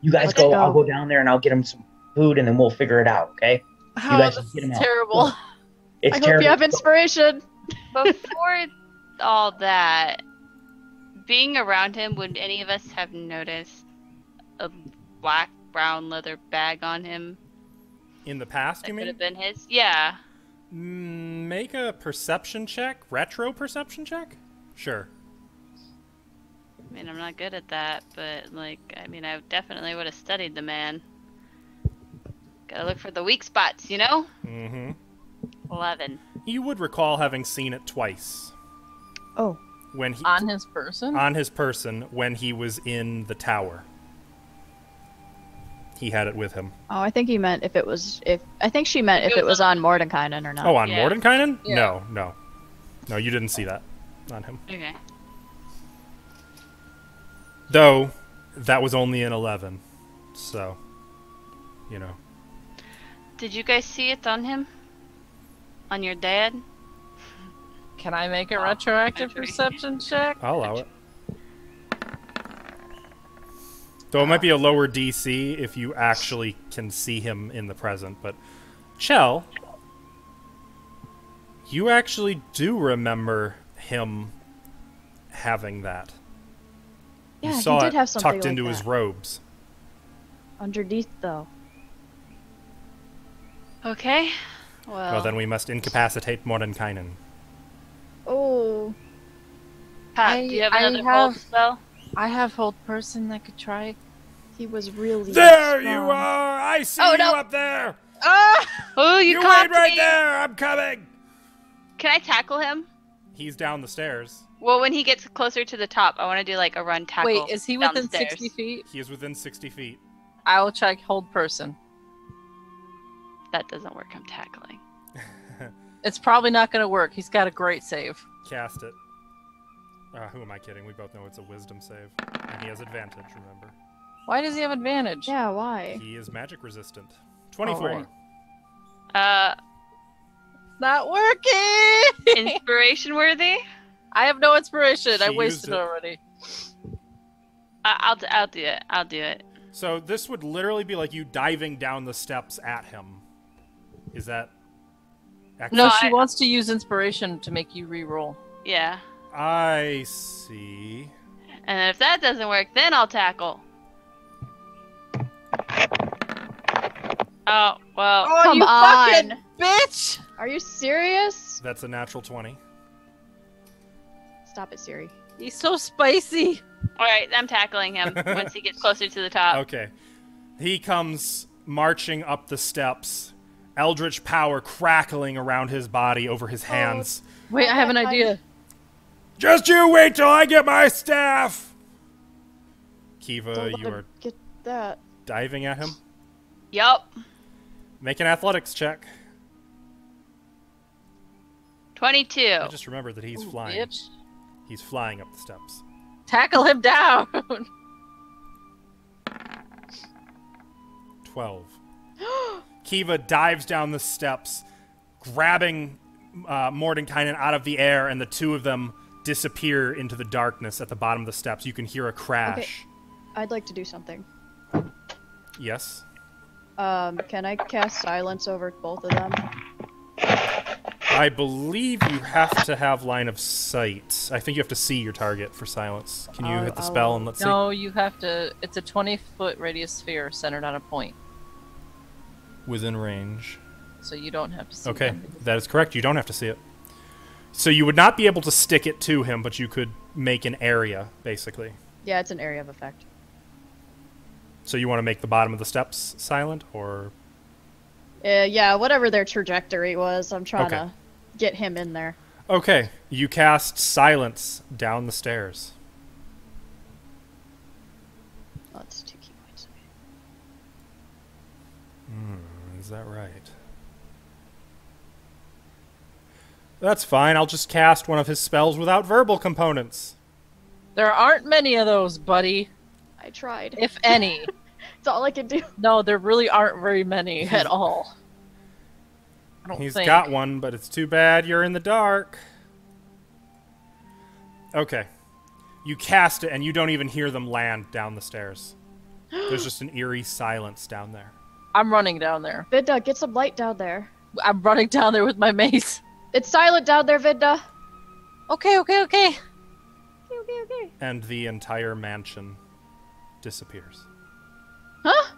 You guys Let's go. go. I'll go down there and I'll get him some food, and then we'll figure it out. Okay? Oh, guys this get is him out. terrible. It's I hope terrible. you have inspiration. Before all that, being around him, would any of us have noticed a black, brown leather bag on him? In the past, That you could mean? have been his? Yeah. Make a perception check? Retro perception check? Sure. I mean, I'm not good at that, but, I definitely would have studied the man. Gotta look for the weak spots, you know? Mm-hmm. 11. You would recall having seen it twice. Oh, When he On his person? on his person when he was in the tower. He had it with him. I think he meant if it was I think she meant if it was on Mordenkainen or not. Oh, on Yeah. Mordenkainen? Yeah. No, you didn't see that on him. Okay. Though, that was only an 11. So, you know. Did you guys see it on him? On your dad? Can I make a retroactive perception check? I'll allow it. Though it might be a lower DC if you actually can see him in the present, but Chell, you actually do remember him having that. Yeah, You he saw did it have something tucked like into that. his robes. Underneath though. Okay. Well, then we must incapacitate Mordenkainen. Oh. Pat, I- do you have I another have- hold spell? I have hold person that could try. He was really There you strong. are! I see Oh, you no. up there! Ah! Oh, you You caught wait right me! there! I'm coming! Can I tackle him? He's down the stairs. Well, when he gets closer to the top, I want to do a run tackle. Wait, is he down the within stairs. 60 feet? He is within 60 feet. I will check hold person. That doesn't work. I'm tackling. It's probably not going to work. He's got a great save. Cast it. Who am I kidding? We both know it's a wisdom save. And he has advantage, remember. Why does he have advantage? Yeah, why? He is magic resistant. 24. Alright. Not working. Inspiration worthy? I have no inspiration. I She wasted used it it. already. I'll do it. I'll do it. So this would literally be like you diving down the steps at him. Is that accurate? No, No, she I- wants to use inspiration to make you re-roll. Yeah. I see. And if that doesn't work, then I'll tackle. Oh, well. Oh, Come you fucking on. bitch! Are you serious? That's a natural 20. Stop it, Siri. He's so spicy. Alright, I'm tackling him once he gets closer to the top. Okay. He comes marching up the steps, eldritch power crackling around his body over his hands. Wait, I have an Okay, idea. Just you wait till I get my staff! Kiva, Don't let you him are get that. diving at him. Yup. Make an athletics check. 22. I just remembered that he's Ooh, flying. bitch. He's flying up the steps. Tackle him down. 12. Kiva dives down the steps, grabbing Mordenkainen out of the air, and the two of them disappear into the darkness at the bottom of the steps. You can hear a crash. I'd like to do something. Yes? Can I cast silence over both of them? I believe you have to have line of sight. I think you have to see your target for silence. Can you hit the spell and let's see? No, you have to. It's a 20-foot radius sphere centered on a point, Within range. so you don't have to see Okay, them. that is correct. You don't have to see it. So you would not be able to stick it to him, but you could make an area, basically. Yeah, it's an area of effect. So you want to make the bottom of the steps silent, or... Yeah, whatever their trajectory was, I'm trying Okay. to get him in there. Okay, you cast silence down the stairs. Oh, that's 2 key points. Is that right? That's fine. I'll just cast one of his spells without verbal components. There aren't many of those, buddy. I tried. If any. It's all I could do. No, there really aren't very many at all. I don't He's think. got one, but it's too bad you're in the dark. Okay. You cast it, and you don't even hear them land down the stairs. There's just an eerie silence down there. I'm running down there. Vidda, get some light down there. I'm running down there with my mace. It's silent down there, Vidda. Okay. Okay. And the entire mansion disappears. Huh?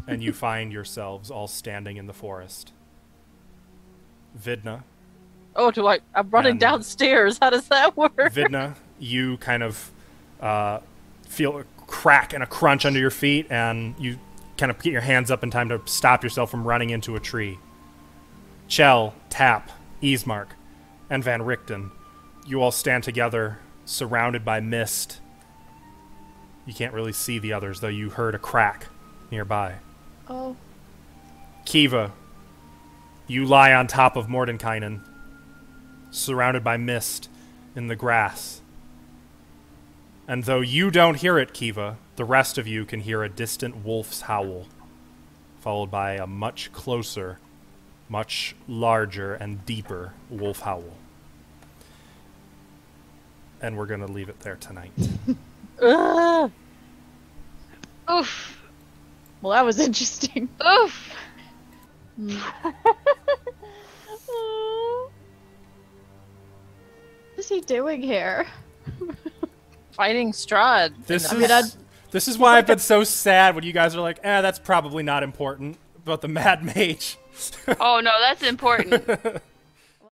And you find yourselves all standing in the forest. Vidna. Oh, I'm running And- downstairs. How does that work? Vidna, you kind of feel a crack and a crunch under your feet, and you kind of get your hands up in time to stop yourself from running into a tree. Chell, Tap, Easmark, and Van Richten, you all stand together, surrounded by mist. You can't really see the others, though you heard a crack nearby. Oh. Kiva, you lie on top of Mordenkainen, surrounded by mist in the grass. And though you don't hear it, Kiva, the rest of you can hear a distant wolf's howl, followed by a much closer, much larger and deeper wolf howl. And we're going to leave it there tonight. Ugh. Oof. Well, that was interesting. Oof. What is he doing here? Fighting Strahd. This I mean, this is why I've been so sad when you guys are like, that's probably not important about the Mad Mage. Oh no, that's important.